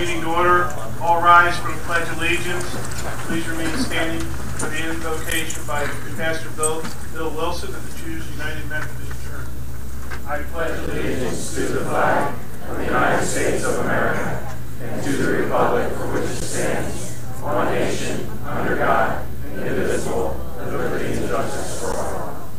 Meeting to order. All rise for the Pledge of Allegiance. Please remain standing for the invocation by Pastor Bill Wilson of the Jews United Methodist Church. I pledge allegiance to the flag of the United States of America and to the republic for which it stands, one nation, under God, indivisible, with liberty and justice for all.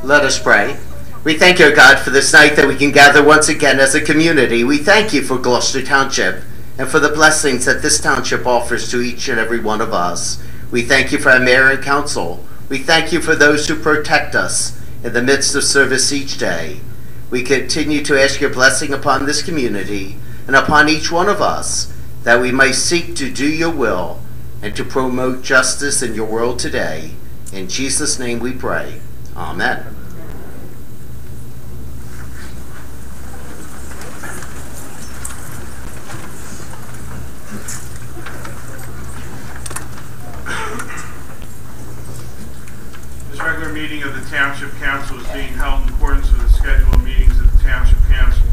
Let us pray. We thank you, God, for this night that we can gather once again as a community. We thank you for Gloucester Township and for the blessings that this township offers to each and every one of us. We thank you for our mayor and council. We thank you for those who protect us in the midst of service each day. We continue to ask your blessing upon this community and upon each one of us, that we may seek to do your will and to promote justice in your world today. In Jesus' name we pray. Amen. This regular meeting of the Township Council is being held in accordance with the schedule of meetings of the Township Council,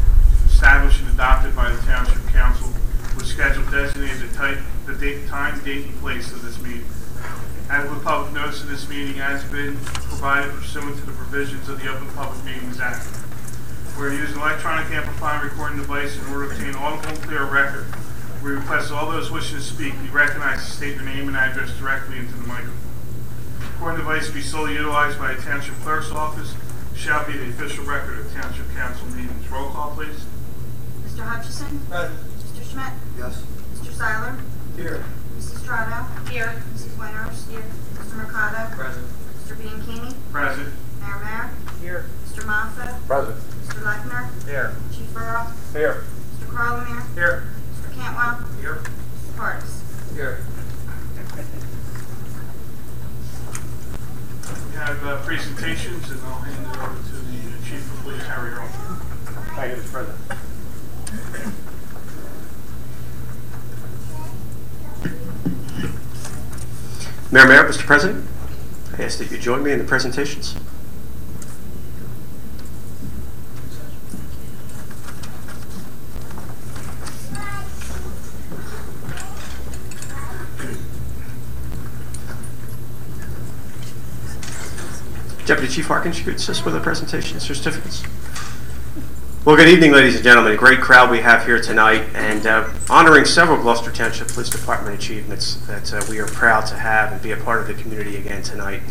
established and adopted by the Township Council, with schedule designated the time, date, and place of this meeting. Adequate public notice of this meeting has been provided pursuant to the provisions of the Open Public Meetings Act. We're using an electronic amplifying recording device in order to obtain audible and clear record. We request all those wishing to speak be recognized to state their name and address directly into the microphone. The recording device to be solely utilized by the Township Clerk's Office shall be the official record of Township Council meetings. Roll call, please. Mr. Hutchison? Present. Mr. Schmidt? Yes. Mr. Seiler? Here. Mrs. Strado? Here. Mrs. Winters? Here. Mr. Mercado? Present. Mr. Bianchini? Present. Mayor Mayor? Here. Mr. Massa? Present. Mr. Lechner? Here. Chief Earl? Here. Mr. Carlemere? Here. Mr. Cantwell? Here. Mr. Partis? Here. We have presentations, and I'll hand it over to the Chief of Police, Harry Earl. Thank you, Mr. President. Mayor, Mr. President, I ask that you join me in the presentations. Deputy Chief Harkins, you could assist with the presentation and certificates. Well, good evening, ladies and gentlemen. A great crowd we have here tonight, and honoring several Gloucester Township Police Department achievements that we are proud to have and be a part of the community again tonight.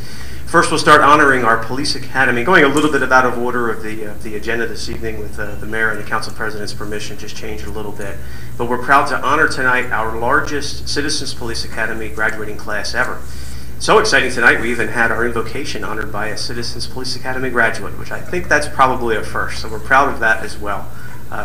First, we'll start honoring our Police Academy, going a little bit out of order of the agenda this evening with the Mayor and the Council President's permission, just changed a little bit. But we're proud to honor tonight our largest Citizens Police Academy graduating class ever. So exciting tonight, we even had our invocation honored by a Citizens Police Academy graduate, which I think that's probably a first. So we're proud of that as well,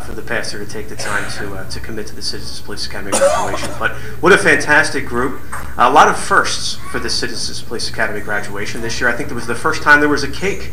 for the pastor to take the time to commit to the Citizens Police Academy graduation. But what a fantastic group. A lot of firsts for the Citizens Police Academy graduation. This year, I think it was the first time there was a cake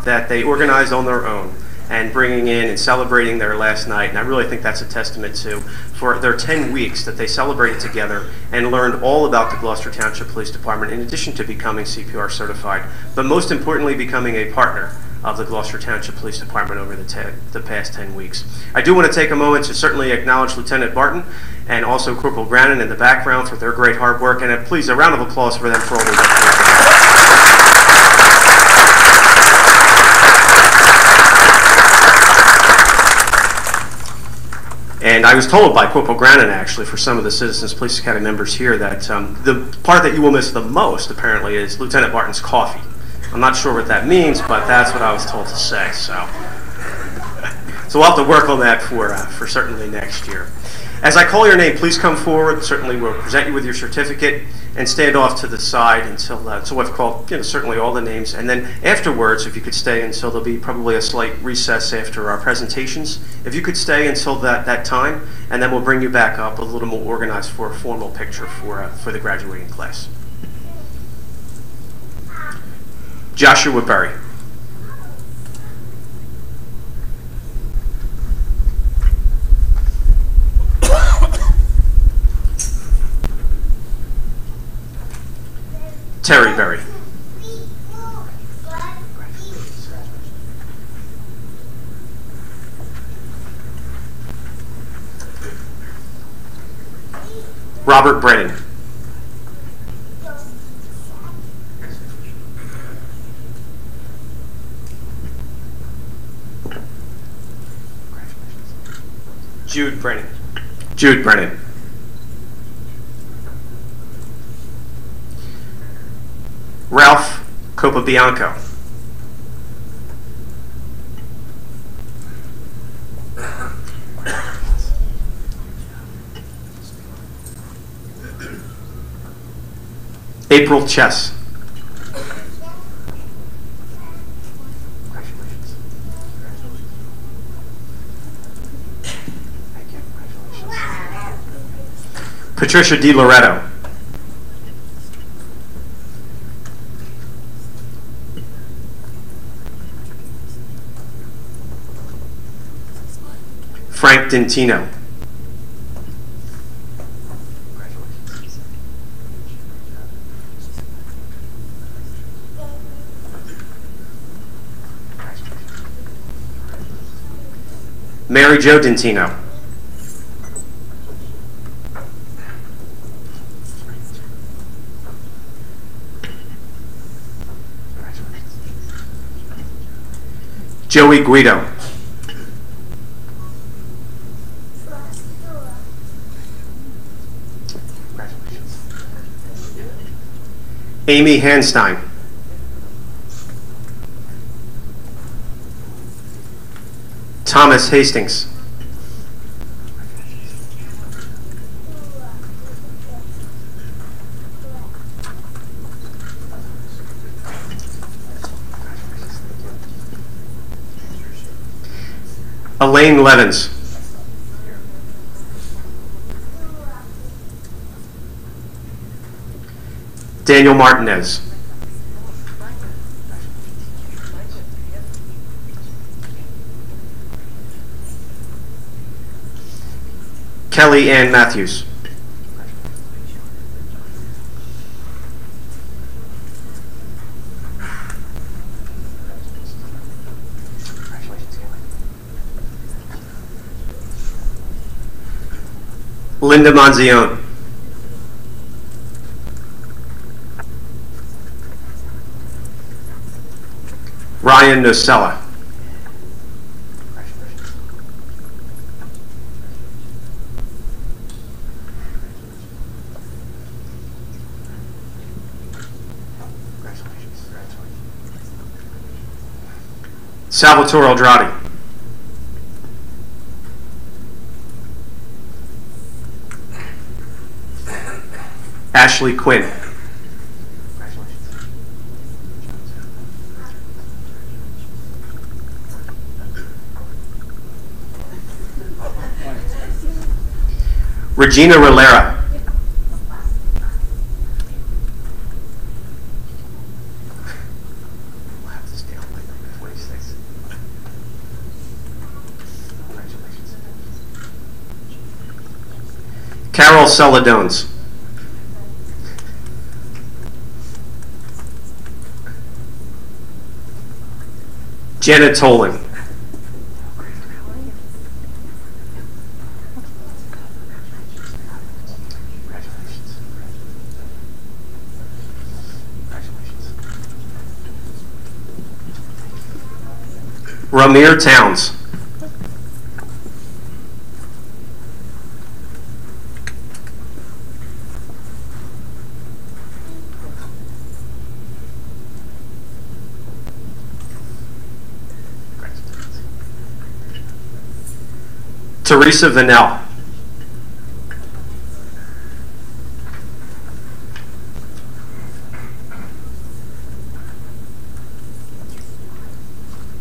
that they organized on their own, and bringing in and celebrating their last night. And I really think that's a testament to for their 10 weeks that they celebrated together and learned all about the Gloucester Township Police Department, in addition to becoming CPR certified, but most importantly becoming a partner of the Gloucester Township Police Department over the past 10 weeks. I do want to take a moment to certainly acknowledge Lieutenant Barton and also Corporal Brannon in the background for their great hard work, and please a round of applause for them for all their work. And I was told by Corporal Brannon, actually, for some of the Citizens Police Academy members here, that the part that you will miss the most, apparently, is Lieutenant Barton's coffee. I'm not sure what that means, but that's what I was told to say. So we'll have to work on that for certainly next year. As I call your name, please come forward. Certainly we'll present you with your certificate and stand off to the side until I've called certainly all the names. And then afterwards, if you could stay until there'll be probably a slight recess after our presentations. If you could stay until that time, and then we'll bring you back up a little more organized for a formal picture for the graduating class. Joshua Berry. Terry Berry. Robert Brennan. Jude Brennan. Jude Brennan. Ralph Copabianco. April Chess. Patricia Di Loretto. Frank Dentino. Mary Jo Dentino. Joey Guido. Amy Hanstein. Thomas Hastings. Elaine Levins. Daniel Martinez. Kelly Ann Matthews. Linda Manzione. Ryan Nocella. Salvatore Eldrati. Ashley Quinn. Regina Rolera. Carol Celadones. Janet Tolan. Ramir Towns. Teresa Vanell.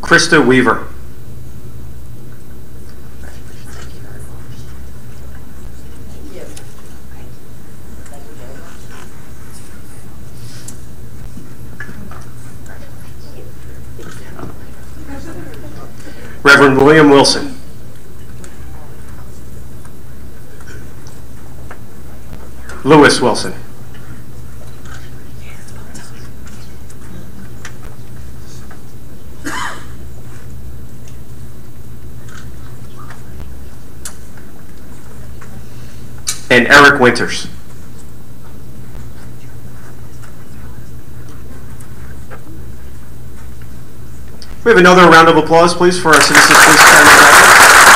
Krista Weaver. Reverend William Wilson. Lewis Wilson. And Eric Winters. We have another round of applause, please, for our Citizens Police Academy graduates.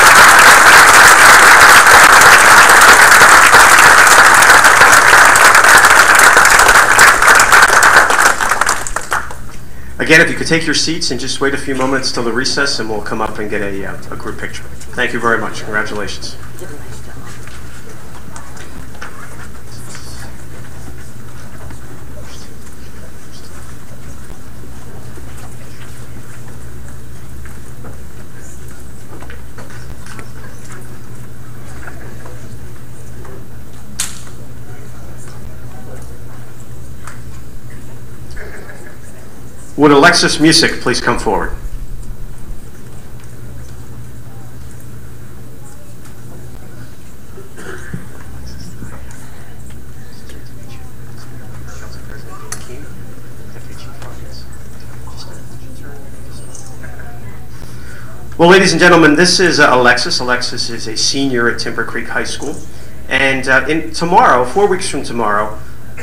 Again, if you could take your seats and just wait a few moments till the recess, and we'll come up and get a group picture. Thank you very much. Congratulations. Would Alexis Music please come forward? Well, ladies and gentlemen, this is Alexis. Alexis is a senior at Timber Creek High School. And tomorrow, 4 weeks from tomorrow,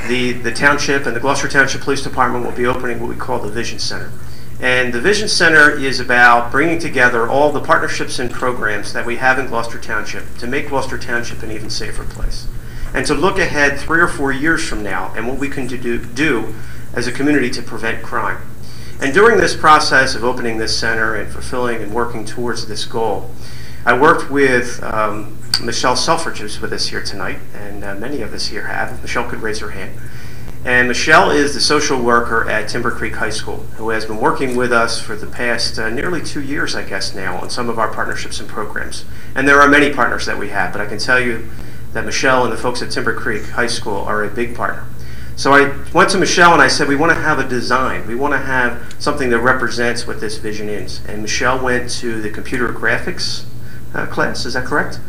the Township and the Gloucester Township Police Department will be opening what we call the Vision Center. And the Vision Center is about bringing together all the partnerships and programs that we have in Gloucester Township to make Gloucester Township an even safer place. And to look ahead 3 or 4 years from now and what we can do as a community to prevent crime. And during this process of opening this center and fulfilling and working towards this goal, I worked with Michelle Selfridge, who's with us here tonight, and many of us here have. If Michelle could raise her hand. And Michelle is the social worker at Timber Creek High School, who has been working with us for the past nearly 2 years, I guess now, on some of our partnerships and programs. And there are many partners that we have, but I can tell you that Michelle and the folks at Timber Creek High School are a big partner. So I went to Michelle and I said, we want to have a design. We want to have something that represents what this vision is. And Michelle went to the computer graphics class, is that correct?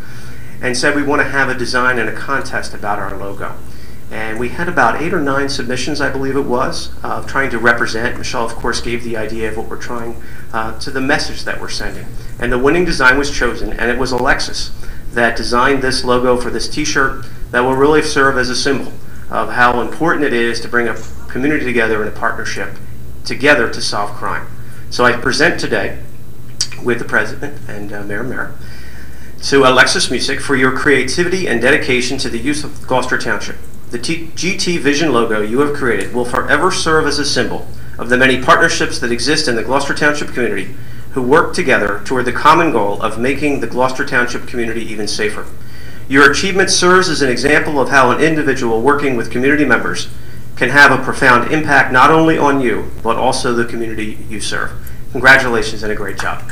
And said we want to have a design and a contest about our logo. And we had about 8 or 9 submissions, I believe it was, trying to represent. Michelle, of course, gave the idea of what we're trying to the message that we're sending. And the winning design was chosen, and it was Alexis that designed this logo for this t-shirt that will really serve as a symbol of how important it is to bring a community together in a partnership together to solve crime. So I present today with the President and Mayor Mara to Alexis Music for your creativity and dedication to the use of Gloucester Township. The GT Vision logo you have created will forever serve as a symbol of the many partnerships that exist in the Gloucester Township community who work together toward the common goal of making the Gloucester Township community even safer. Your achievement serves as an example of how an individual working with community members can have a profound impact not only on you, but also the community you serve. Congratulations and a great job.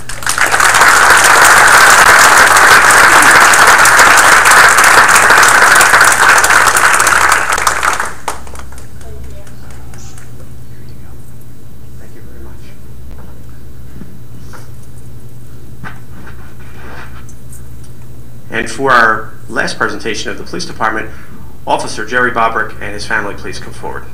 And for our last presentation of the police department, Officer Jerry Bobrick and his family, please come forward.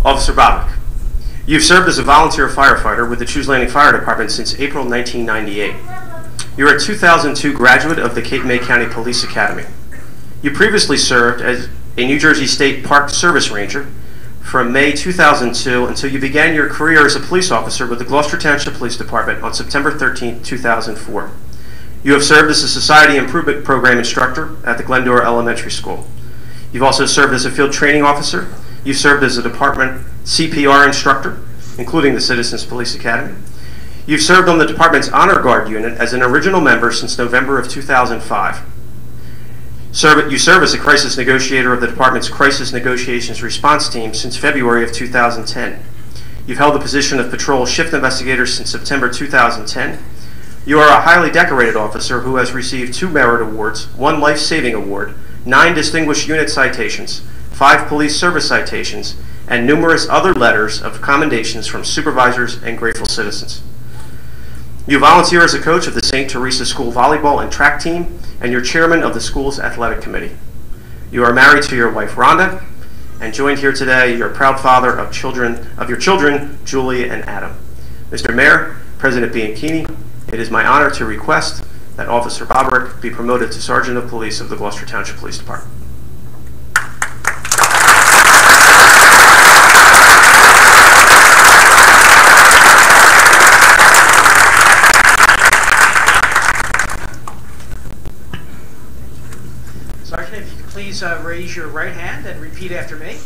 Officer Bobrick, you've served as a volunteer firefighter with the Choose Landing Fire Department since April 1998. You're a 2002 graduate of the Cape May County Police Academy. You previously served as a New Jersey State Park Service Ranger from May 2002 until you began your career as a police officer with the Gloucester Township Police Department on September 13, 2004. You have served as a Society Improvement Program instructor at the Glendora Elementary School. You've also served as a field training officer. You've served as a department CPR instructor, including the Citizens Police Academy. You've served on the department's Honor Guard unit as an original member since November of 2005. You serve as a crisis negotiator of the department's Crisis Negotiations Response Team since February of 2010. You've held the position of Patrol Shift Investigator since September 2010. You are a highly decorated officer who has received 2 Merit Awards, 1 Life Saving Award, 9 Distinguished Unit Citations, 5 Police Service Citations, and numerous other letters of commendations from supervisors and grateful citizens. You volunteer as a coach of the St. Teresa School Volleyball and Track Team, and you're chairman of the school's athletic committee. You are married to your wife, Rhonda, and joined here today your proud father of your children, Julie and Adam. Mr. Mayor, President Bianchini, it is my honor to request that Officer Bobrick be promoted to Sergeant of Police of the Gloucester Township Police Department. Sergeant, if you could please raise your right hand and repeat after me.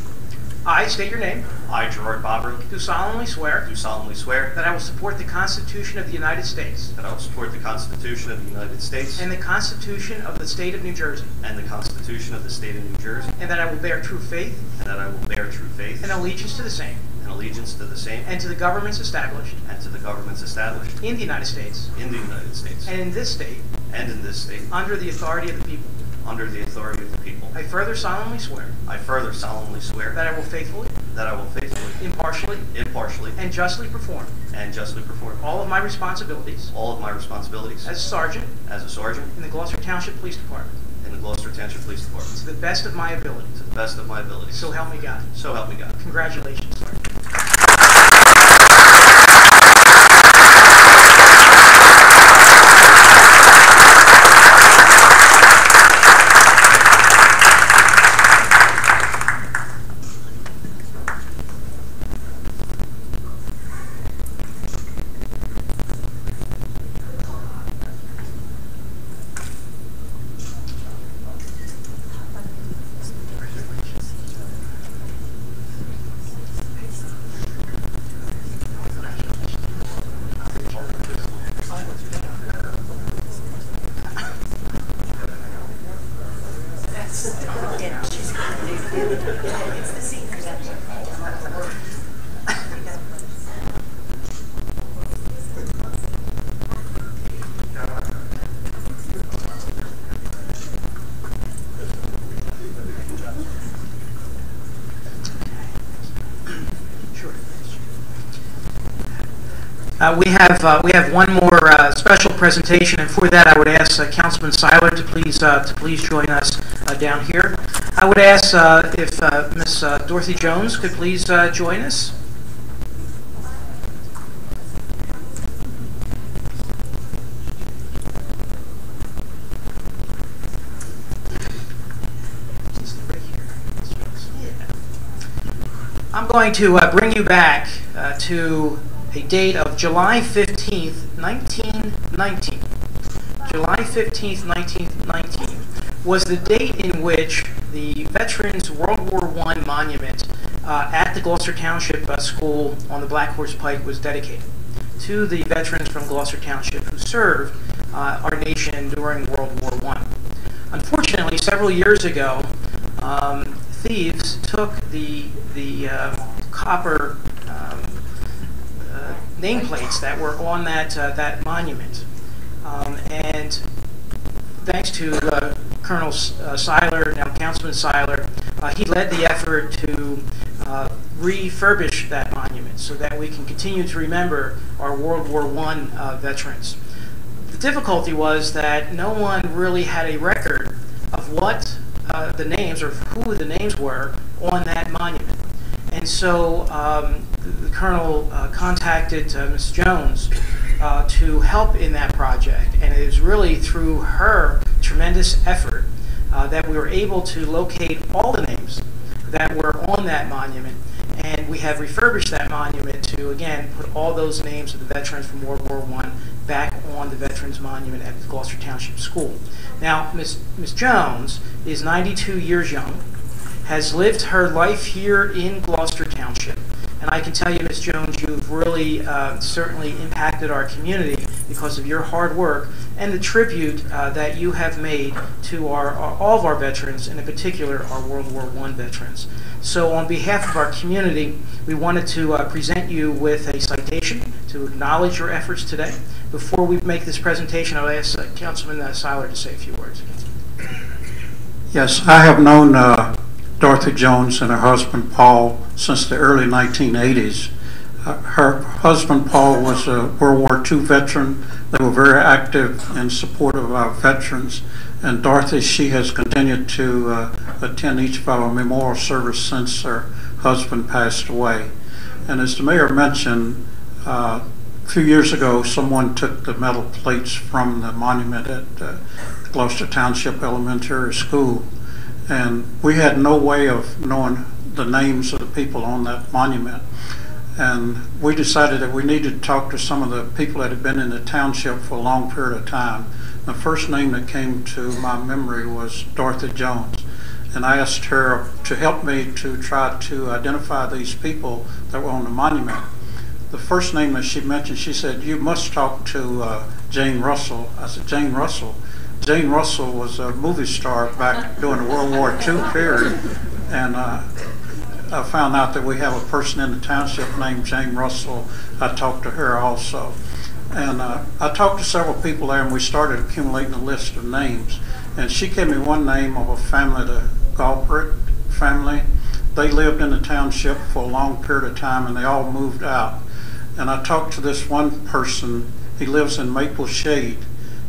I state your name. I, Gerard Bobrick, Do solemnly swear do solemnly swear that I will support the Constitution of the United States that I will support the Constitution of the United States and the Constitution of the State of New Jersey, and the Constitution of the State of New Jersey, and that I will bear true faith and that I will bear true faith and allegiance to the same and allegiance to the same and to the governments established and to the governments established in the United States in the United States and in this state and in this state under the authority of the people. under the authority of the people. I further solemnly swear I further solemnly swear that I will faithfully, that I will faithfully, impartially, impartially, and justly perform and justly perform all of my responsibilities all of my responsibilities as a sergeant as a sergeant in the Gloucester Township Police Department in the Gloucester Township Police Department to the best of my ability. to the best of my abilities. So help me God. So help me God. Congratulations, Sergeant. We have one more special presentation, and for that I would ask Councilman Seiler to please join us down here. I would ask if Miss Dorothy Jones could please join us. I'm going to bring you back to a date of July 15th, 1919. July 15th, 1919 was the date in which the Veterans World War I monument at the Gloucester Township School on the Black Horse Pike was dedicated to the veterans from Gloucester Township who served our nation during World War I. Unfortunately, several years ago, thieves took the copper nameplates that were on that monument, and thanks to Colonel Seiler, now Councilman Seiler, he led the effort to refurbish that monument so that we can continue to remember our World War I veterans. The difficulty was that no one really had a record of what the names or who the names were on that monument. And so the Colonel contacted Ms. Jones to help in that project, and it was really through her tremendous effort that we were able to locate all the names that were on that monument, and we have refurbished that monument to, again, put all those names of the veterans from World War I back on the Veterans Monument at the Gloucester Township School. Now, Ms. Jones is 92 years young, has lived her life here in Gloucester Township. And I can tell you, Ms. Jones, you've really certainly impacted our community because of your hard work and the tribute that you have made to all of our veterans, and in particular our World War I veterans. So on behalf of our community, we wanted to present you with a citation to acknowledge your efforts today. Before we make this presentation, I'll ask Councilman Seiler to say a few words. Yes, I have known Dorothy Jones and her husband Paul since the early 1980s. Her husband, Paul, was a World War II veteran. They were very active in support of our veterans. And Dorothy, she has continued to attend each of our memorial service since her husband passed away. And as the mayor mentioned, a few years ago, someone took the metal plates from the monument at Gloucester Township Elementary School. And we had no way of knowing the names of the people on that monument. And we decided that we needed to talk to some of the people that had been in the township for a long period of time. The first name that came to my memory was Dorothy Jones. And I asked her to help me to try to identify these people that were on the monument. The first name that she mentioned, she said, "You must talk to Jane Russell." I said, "Jane Russell?" Jane Russell was a movie star back during the World War II period. And I found out that we have a person in the township named Jane Russell. I talked to her also. And I talked to several people there, and we started accumulating a list of names. And she gave me one name of a family, the Galbraith family. They lived in the township for a long period of time, and they all moved out. And I talked to this one person. He lives in Maple Shade.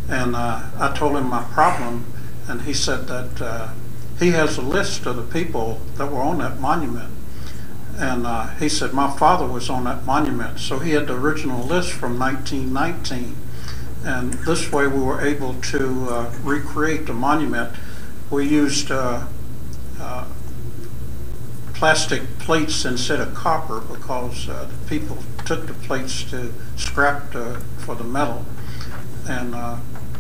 And I told him my problem, and he said that he has a list of the people that were on that monument. And he said, my father was on that monument. So he had the original list from 1919. And this way we were able to recreate the monument. We used plastic plates instead of copper because the people took the plates to scrap for the metal. And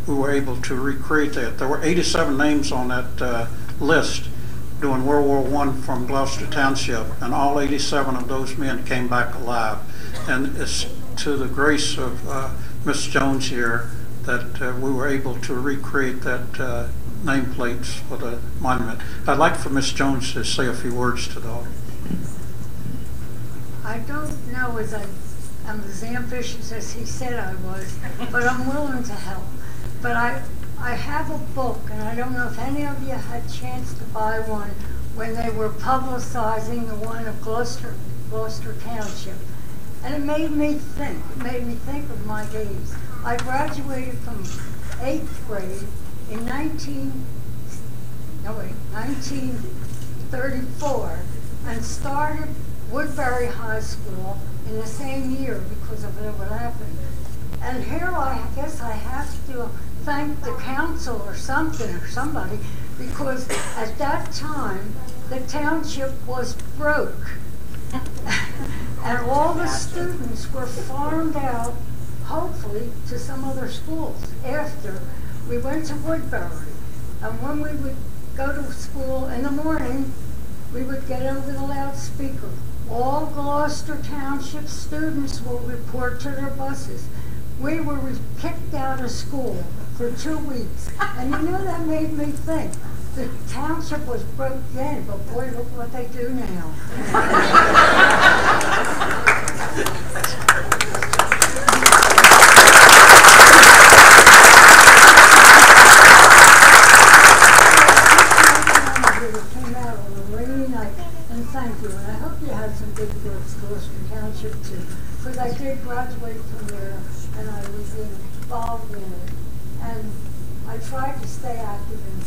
we were able to recreate that. There were 87 names on that list during World War I from Gloucester Township, and all 87 of those men came back alive. And it's to the grace of Miss Jones here that we were able to recreate that nameplates for the monument. I'd like for Miss Jones to say a few words to the audience. I don't know as I'm as ambitious as he said I was, but I'm willing to help. But I have a book, and I don't know if any of you had a chance to buy one when they were publicizing the one of Gloucester Township. And it made me think. It made me think of my days. I graduated from 8th grade in 1934 and started Woodbury High School in the same year because of what happened. And here I guess I have to thank the council or something or somebody, because at that time the township was broke and all the students were farmed out, hopefully to some other schools. After we went to Woodbury, and when we would go to school in the morning, we would get over the loudspeaker. All Gloucester Township students will report to their buses. We were kicked out of school for 2 weeks. And you know, that made me think. The township was broke then, but boy, look what they do now. Thank you, and I hope you had some good words, Gloucester Township too, because I did graduate from there, and I was involved in it, and I tried to stay active in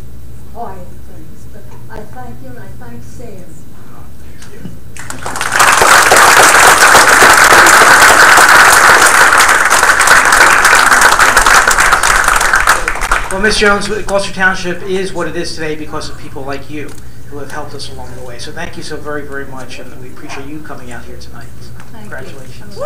quiet things, but I thank you, and I thank Sam. Well, Ms. Jones, Gloucester Township is what it is today because of people like you who have helped us along the way. So thank you so very, very much, and we appreciate you coming out here tonight. Thank Congratulations. You.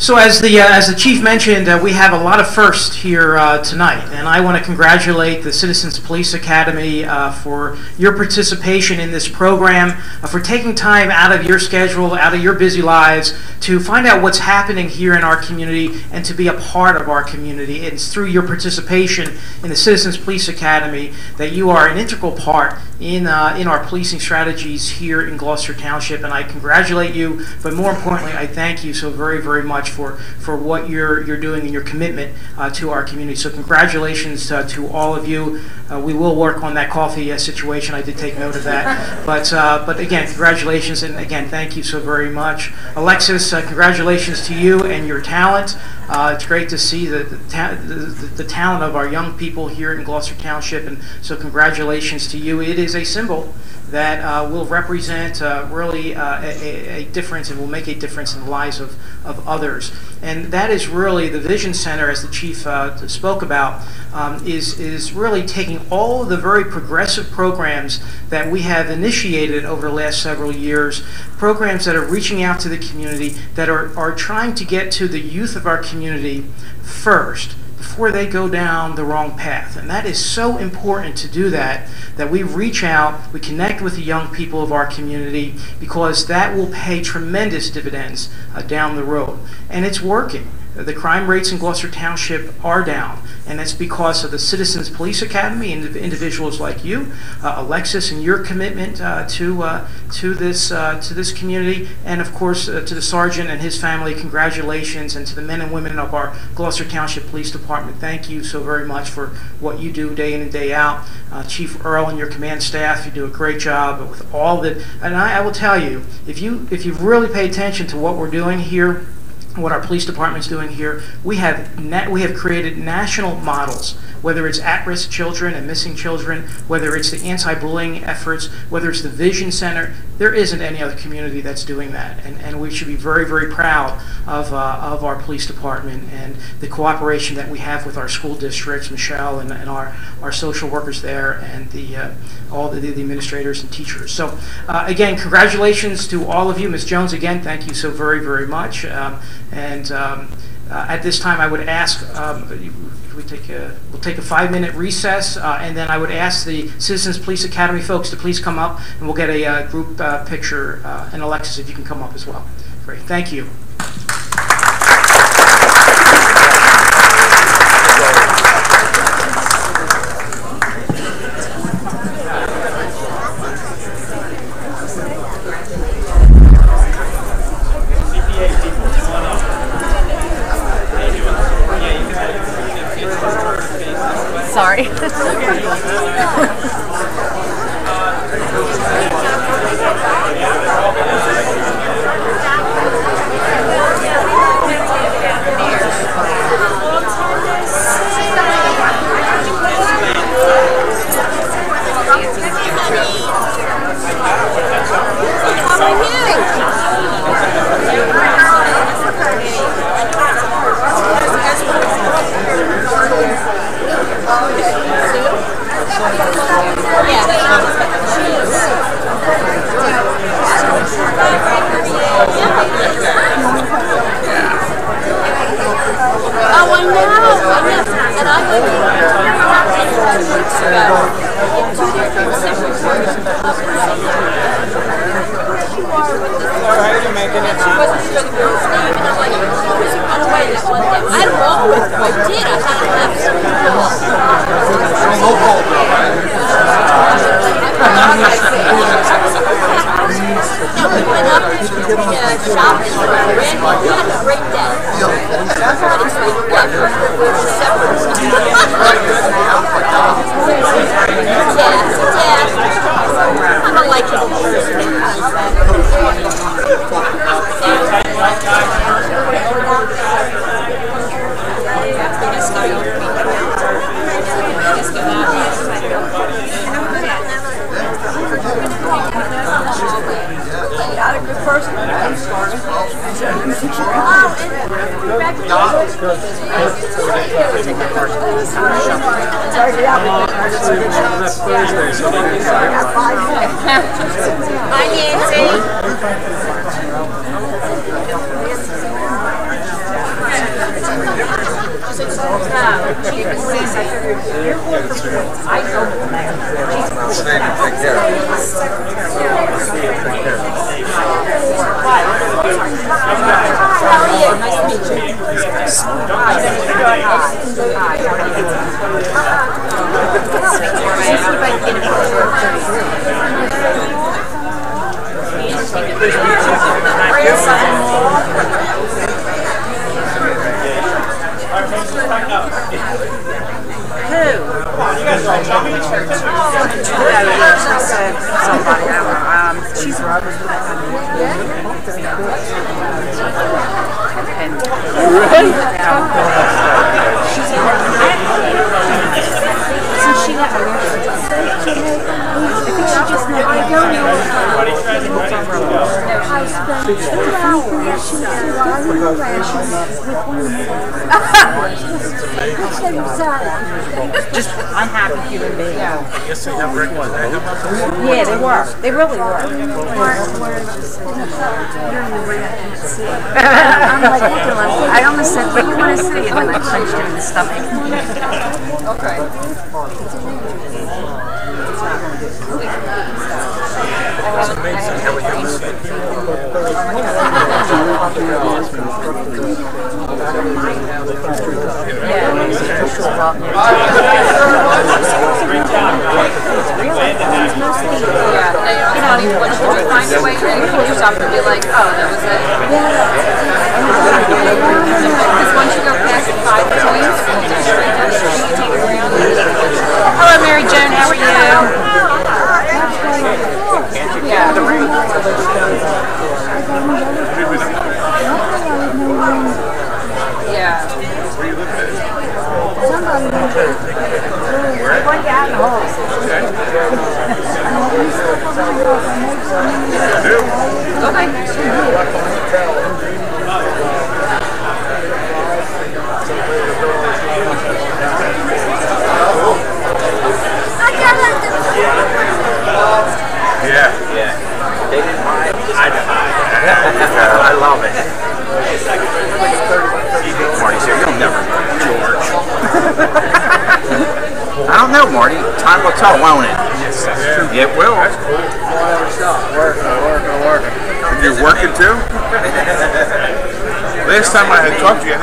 So as the chief mentioned, we have a lot of firsts here tonight, and I want to congratulate the Citizens Police Academy for your participation in this program, for taking time out of your schedule, out of your busy lives, to find out what's happening here in our community and to be a part of our community. It's through your participation in the Citizens Police Academy that you are an integral part in our policing strategies here in Gloucester Township, and I congratulate you, but more importantly, I thank you so very, very much for what you're doing and your commitment to our community. So congratulations to all of you. We will work on that coffee situation. I did take note of that. But again, congratulations, and again, thank you so very much. Alexis, congratulations to you and your talent. It's great to see the talent of our young people here in Gloucester Township, and so congratulations to you. It is a symbol that will represent really a difference and will make a difference in the lives of others. And that is really the Vision Center, as the chief spoke about, is really taking all of the very progressive programs that we have initiated over the last several years, programs that are reaching out to the community, that are trying to get to the youth of our community first, before they go down the wrong path. And that is so important to do that we reach out, we connect with the young people of our community, because that will pay tremendous dividends down the road. And it's working. The crime rates in Gloucester Township are down, and that's because of the Citizens Police Academy and individuals like you, Alexis, and your commitment to this community, and of course to the sergeant and his family. Congratulations, and to the men and women of our Gloucester Township Police Department. Thank you so very much for what you do day in and day out. Chief Earl and your command staff, you do a great job with all that. And I will tell you, if you really pay attention to what we're doing here, what our police department is doing here, we have created national models, whether it's at-risk children and missing children, whether it's the anti-bullying efforts, whether it's the Vision Center. There isn't any other community that's doing that, and we should be very, very proud of our police department and the cooperation that we have with our school districts, Michelle and our social workers there, and all the administrators and teachers. So again, congratulations to all of you. Ms. Jones, again, thank you so very, very much. At this time, I would ask, we'll take a 5-minute recess, and then I would ask the Citizens Police Academy folks to please come up, and we'll get a group picture. And Alexis, if you can come up as well. Great, thank you. Sorry. Hi, Nancy. Just unhappy human being. I guess they have regular. Yeah, they were. They really were. I'm like, I almost said, what do you want to say? And then I punched him in the stomach. Okay. It's amazing how we have this thing. Once you find your way, you put yourself and be like, oh, that was it. Because once you go past the 5 points, you just straight down the street, you take it around. Hello, Mary Joan, how are you? Yeah. Yeah. They didn't mind. I love it. Marty said, you'll never know, George. I don't know, Marty. Time will tell, won't it? Yes, that's true. It will. That's cool. Working. You're working too? Last time I had talked to you,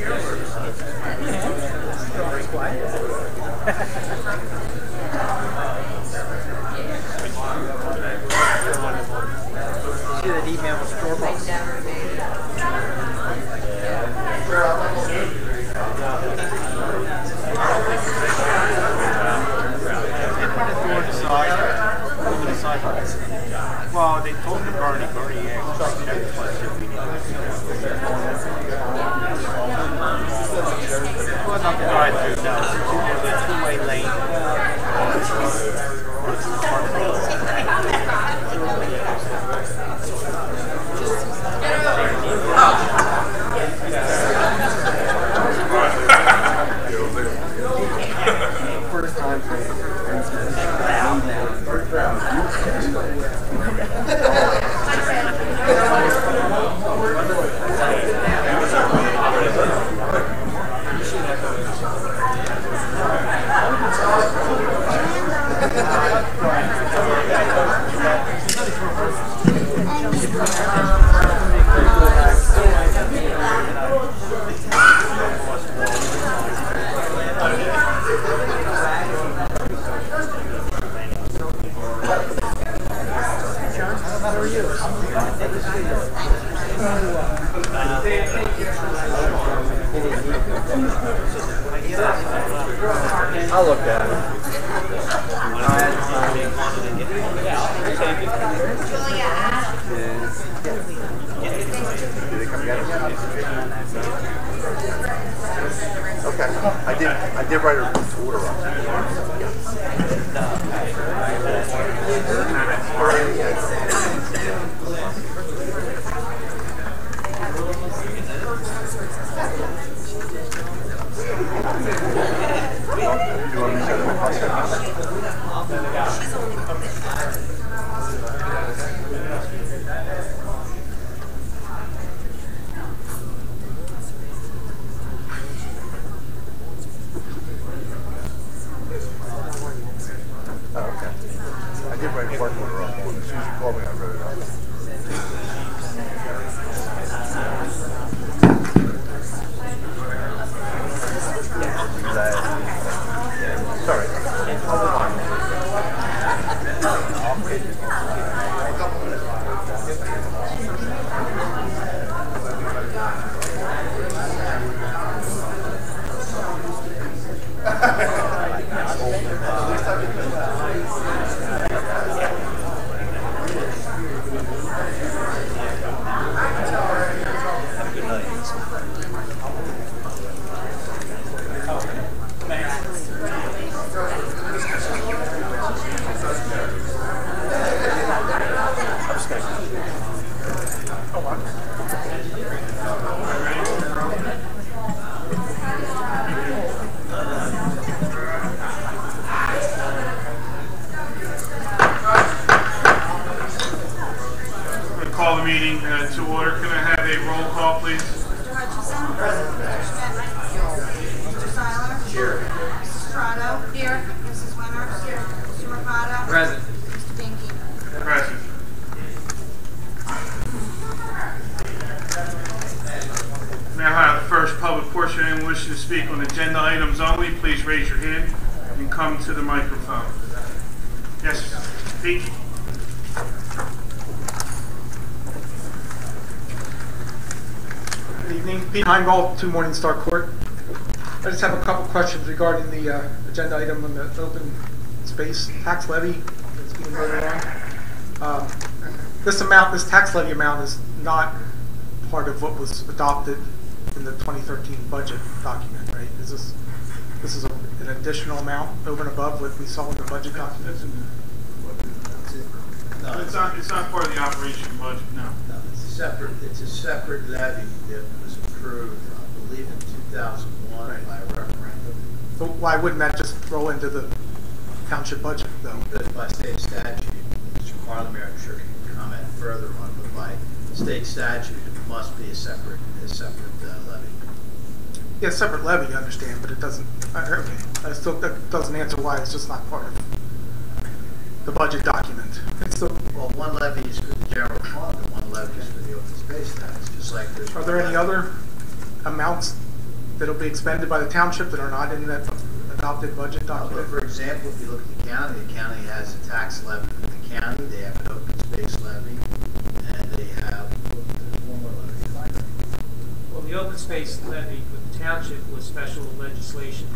See that email was Well, they told me Bernie asked if we need well, not the drive-through, no. There's a two-way lane. First time I'll look at it. Okay, I did write a order on it. Call the meeting to order. Can I have a roll call, please? Mr. Hutchinson? Present. Mr. Seiler? Here. Mrs. Strato? Here. Mrs. Winters? Here. Mr. Mercado? Present. Mr. Dinky? Present. Now have the first public portion. Anyone wishing to speak on agenda items only, please raise your hand and come to the microphone. Yes, speak. Good evening. Pete Heimgall, 2 Morningstar Court. I just have a couple questions regarding the agenda item on the open space tax levy that's being voted on. This tax levy amount is not part of what was adopted in the 2013 budget document, right? This is an additional amount over and above what we saw in the budget document? No, it's not part of the operation budget, no. No, it's a separate levy that was approved, I believe, in 2001 Right. by a referendum. So why wouldn't that just roll into the township budget, though? Because by state statute, Mr. Parliament, I'm sure can comment further on, but by state statute, it must be a separate levy. Yeah, separate levy, I understand, but it doesn't. That doesn't answer why it's just not part of the budget document. It's still, Well, one levy is for the general fund, and one levy is for the open space tax, just like there's. Are there any other amounts that'll be expended by the township that are not in that adopted budget But document? for example, if you look at the county has a tax levy for the county, they have an open space levy, and they have one more levy. Well, the open space levy for the township was special legislation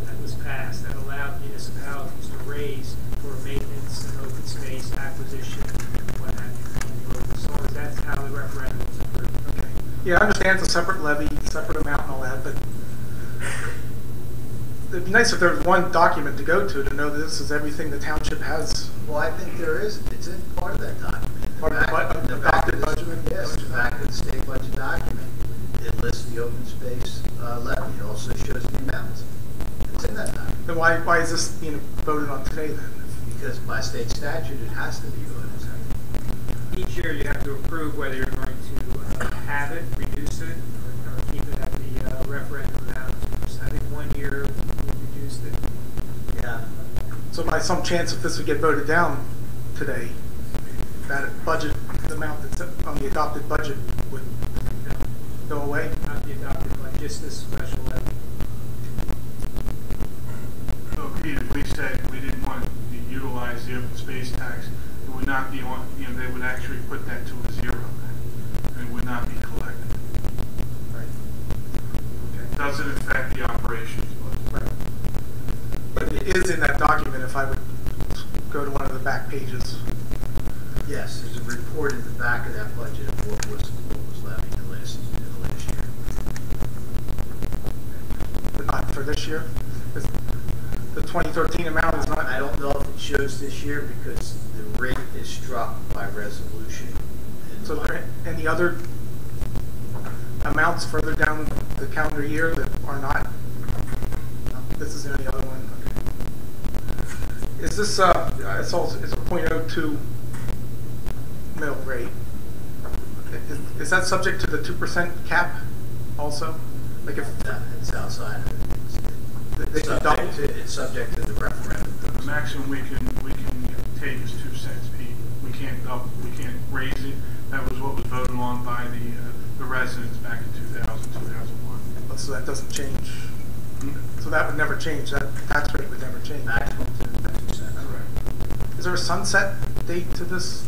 that was passed that allowed municipalities to raise for maintenance and open space acquisition and what have you. So that's how the referendum was approved. Okay. Yeah, I understand it's a separate levy, separate amount and all that, but it'd be nice if there was one document to go to know that this is everything the township has. Well, I think there is. It's in part of that document. Part of the adopted budget? Yes, the back of the state budget document. It lists the open space levy. It also shows the amounts. It's in that document. Then why is this being voted on today then? Because by state statute, it has to be voted. Each year you have to approve whether you're going to have it, reduce it, or keep it at the referendum amount. I think 1 year we reduced it. Yeah. So by some chance, if this would get voted down today, that budget, the amount that's on the adopted budget would go away? Not the adopted, but just this special levy. So Pete, if we said we didn't want to utilize the open space tax, it would not be on, they would actually put that to a zero then, and it would not be collected. Right. Okay. It doesn't affect the operations budget. Right. But it is in that document if I would go to one of the back pages. Yes, there's a report in the back of that budget of what was levied in the last year. But not for this year? The 2013 amount is not? I don't know if it shows this year because the rate is struck by resolution. So are there any other amounts further down the calendar year that are not? This is the only other one. Okay. Is this it's also it's a 0.02 mill rate? Is that subject to the 2% cap also? Like if it's outside of it. It's subject to the referendum. The maximum we can take is 2 cents, Pete. We can't raise it. That was what was voted on by the residents back in 2000, 2001. So that doesn't change. So that would never change. That tax rate would never change. Maximum 2%. Correct. Is there a sunset date to this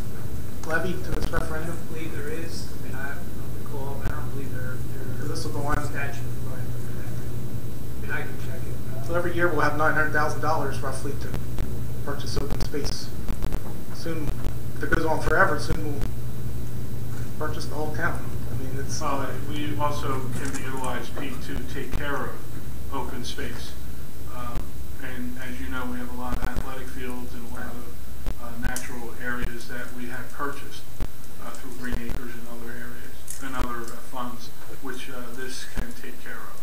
levy, to this referendum? I believe there is. I mean, I don't recall, but I don't believe there this will go on statute provided for that. I mean, I can check it. So every year we'll have $900,000 roughly to purchase open space. Soon, if it goes on forever, soon we'll purchase the whole town. I mean, it's. We also can be utilized, Pete, to take care of open space. And as you know, we have a lot of athletic fields and a lot of natural areas that we have purchased through Green Acres and other areas and other funds, which this can take care of.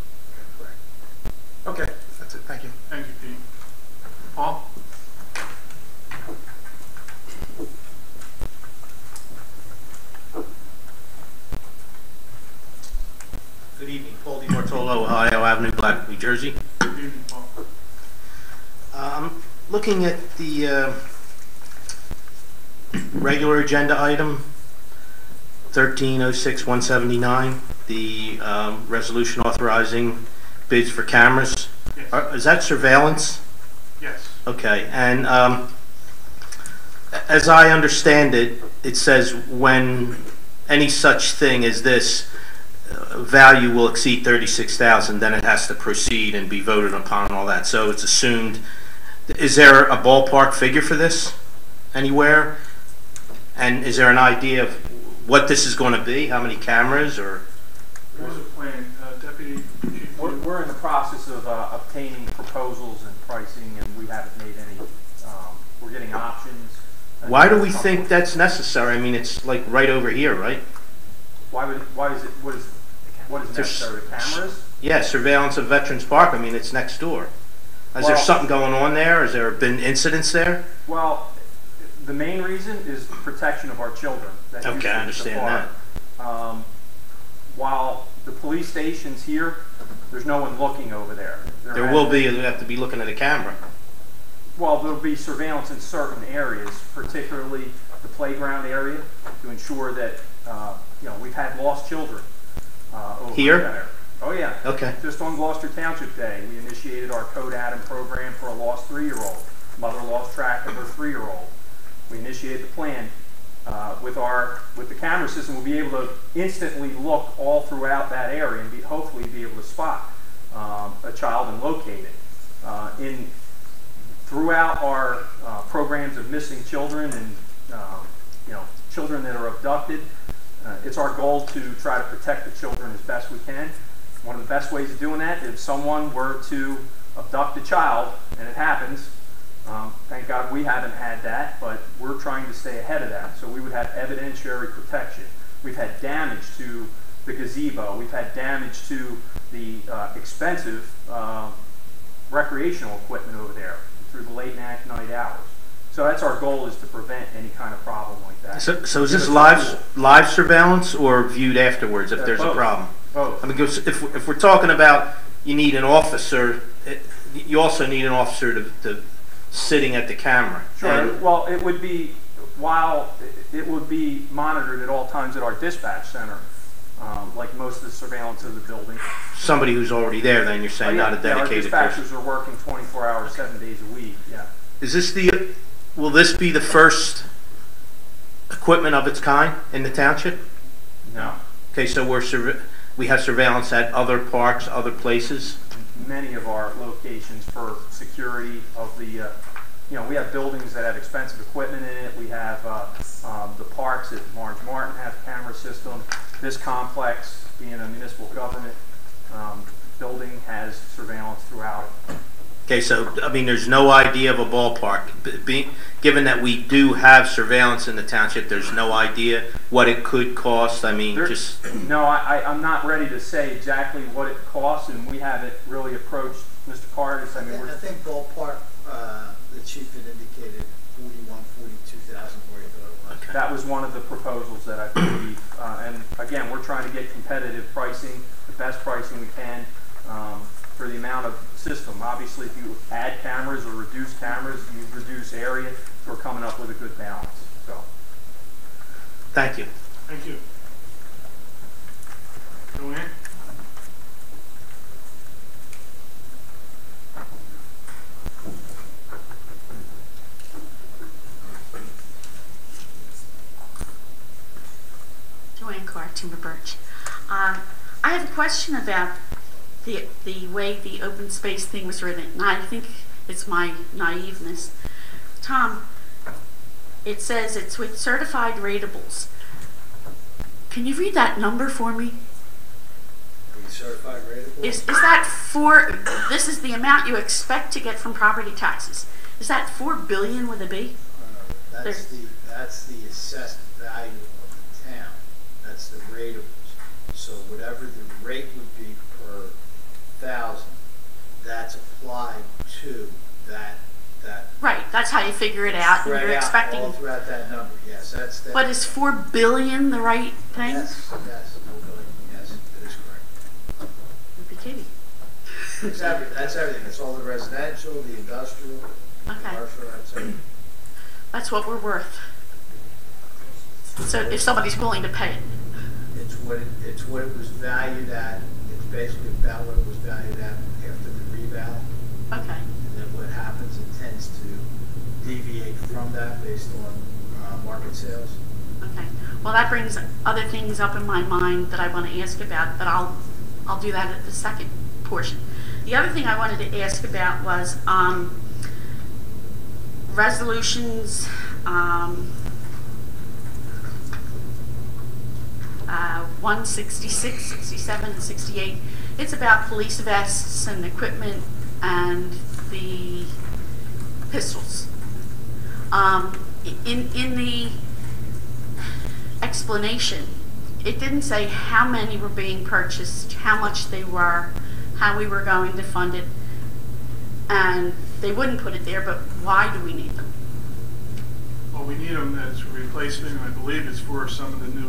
Okay, that's it. Thank you. Thank you, Pete. Paul? Good evening. Paul DiMartolo, Ohio Avenue, Black, New Jersey. Good evening, Paul. I'm looking at the regular agenda item 1306-179, the resolution authorizing bids for cameras. Yes. Is that surveillance? Yes. Okay, and as I understand it, it says when any such thing as this value will exceed $36,000, then it has to proceed and be voted upon and all that. So it's assumed. Is there a ballpark figure for this anywhere? And is there an idea of what this is going to be? How many cameras or? There's a plan, Deputy Chief. We're in the process of obtaining proposals and pricing, and we haven't made any. We're getting options. Why do we think that's necessary? I mean, it's like right over here, right? Why is it? What is necessary? Cameras? Yeah, surveillance of Veterans Park. I mean, it's next door. Is there something going on there? Has there been incidents there? Well, the main reason is protection of our children. Okay, I understand that. While the police station's here, there's no one looking over there. There will be. You have to be looking at a camera. Well, there'll be surveillance in certain areas, particularly the playground area, to ensure that we've had lost children over here. there. Oh, yeah. Okay. Just on Gloucester Township Day, we initiated our Code Adam program for a lost 3-year-old. Mother lost track of her 3-year-old. We initiated the plan. With the camera system, we'll be able to instantly look all throughout that area and hopefully be able to spot a child and locate it. Throughout our programs of missing children and children that are abducted, it's our goal to try to protect the children as best we can. One of the best ways of doing that is if someone were to abduct a child, and it happens, thank God we haven't had that, but we're trying to stay ahead of that. So we would have evidentiary protection. We've had damage to the gazebo. We've had damage to the expensive recreational equipment over there through the late night hours. So that's our goal, is to prevent any kind of problem like that. So is this live surveillance or viewed afterwards if there's both. a problem? Both. I mean, because if we're talking about you need an officer, you also need an officer to sitting at the camera. Sure. And well, it would be monitored at all times at our dispatch center, like most of the surveillance of the building. somebody who's already there, then you're saying, not a dedicated our person. dispatchers are working 24 hours, 7 days a week. Yeah. Is this will this be the first equipment of its kind in the township? No. Okay, so we have surveillance at other parks, other places? Many of our locations for security of the, we have buildings that have expensive equipment in it. We have the parks at Orange Martin have a camera system. This complex, being a municipal government building, has surveillance throughout it. Okay, so, I mean, there's no idea of a ballpark. Given that we do have surveillance in the township, there's no idea what it could cost? I mean, No, I'm not ready to say exactly what it costs, and we haven't really approached Mr. Cardis. I think ballpark, the chief had indicated 42,000 where he thought it was. Okay. That was one of the proposals that I believe. And again, we're trying to get competitive pricing, the best pricing we can, for the amount of system. Obviously, if you add cameras or reduce cameras, you reduce area. So we're coming up with a good balance. So, thank you. Thank you. Joanne? Joanne Carr, Timber Birch. I have a question about the way the open space thing was written, and I think it's my naiveness. Tom, it says it's with certified ratables. Can you read that number for me? Certified ratables? Is that for, this is the amount you expect to get from property taxes. Is that $4 billion with a B? That's the assessed value of the town. That's the ratables. So whatever the rate would be per 1,000, that's applied to that. Right, that's how you figure it out. And you're expecting all throughout that number. Yes, that's that. But is $4 billion the right thing? Yes, $4 billion. Yes, that is correct. You'd be kidding. That's everything. That's all the residential, the industrial, commercial. That's everything. That's what we're worth. So if somebody's willing to pay it. It's what it was valued at. It's basically about what it was valued at after the reval. Okay. And then what happens, it tends to deviate from that based on market sales. Okay. Well, that brings other things up in my mind that I want to ask about, but I'll do that at the second portion. The other thing I wanted to ask about was resolutions 166, 67, and 68. It's about police vests and equipment and the pistols. In the explanation, it didn't say how many were being purchased, how much they were, how we were going to fund it, and they wouldn't put it there, but why do we need them? Well, we need them as a replacement, and I believe it's for some of the new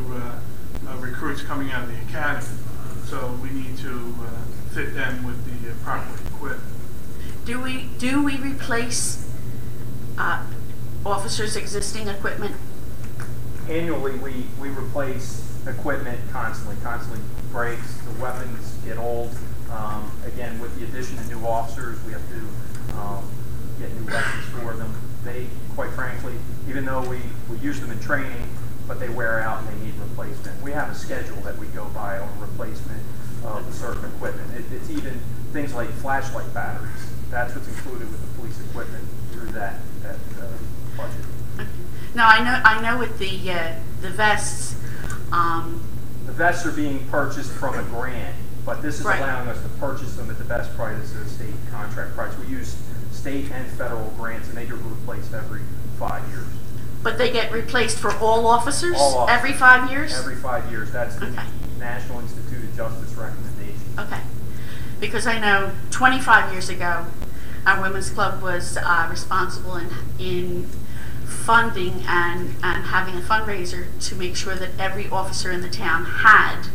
recruits coming out of the academy. So we need to fit them with the proper equipment. Do we replace officers' existing equipment? Annually, we replace equipment constantly breaks, the weapons get old. Again, with the addition of new officers, we have to get new weapons for them. They, quite frankly, even though we use them in training, but they wear out and they need replacement. We have a schedule that we go by on replacement of certain equipment. It's even things like flashlight batteries. That's what's included with the police equipment through that budget. Now I know with the vests. The vests are being purchased from a grant, but this is allowing us to purchase them at the best price of the state contract price. We use state and federal grants, and they get replaced every 5 years. But they get replaced for all officers? All officers. Every 5 years? Every 5 years. That's the National Institute of Justice recommendation. Okay. Because I know 25 years ago, our Women's Club was responsible in funding and having a fundraiser to make sure that every officer in the town had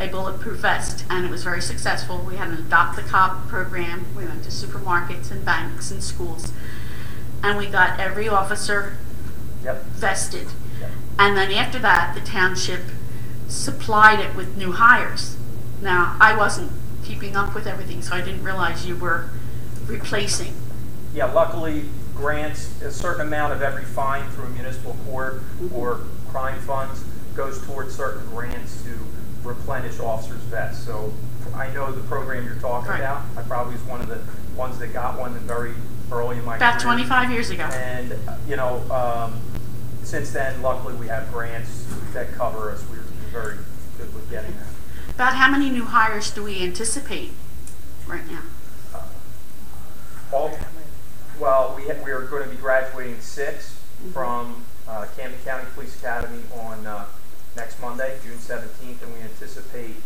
a bulletproof vest, and it was very successful. We had an Adopt the Cop program. We went to supermarkets and banks and schools, and we got every officer vested. And then after that, the township supplied it with new hires. Now, I wasn't keeping up with everything, so I didn't realize you were replacing. Yeah, luckily, grants, a certain amount of every fine through a municipal court or crime funds goes towards certain grants to replenish officers' vests. So I know the program you're talking about. I probably was one of the ones that got one very early in my career. About 25 years ago. And, you know, since then, luckily, we have grants that cover us. We're very good with getting that. About how many new hires do we anticipate right now? Well, we are going to be graduating 6 from Camden County Police Academy on next Monday, June 17th, and we anticipate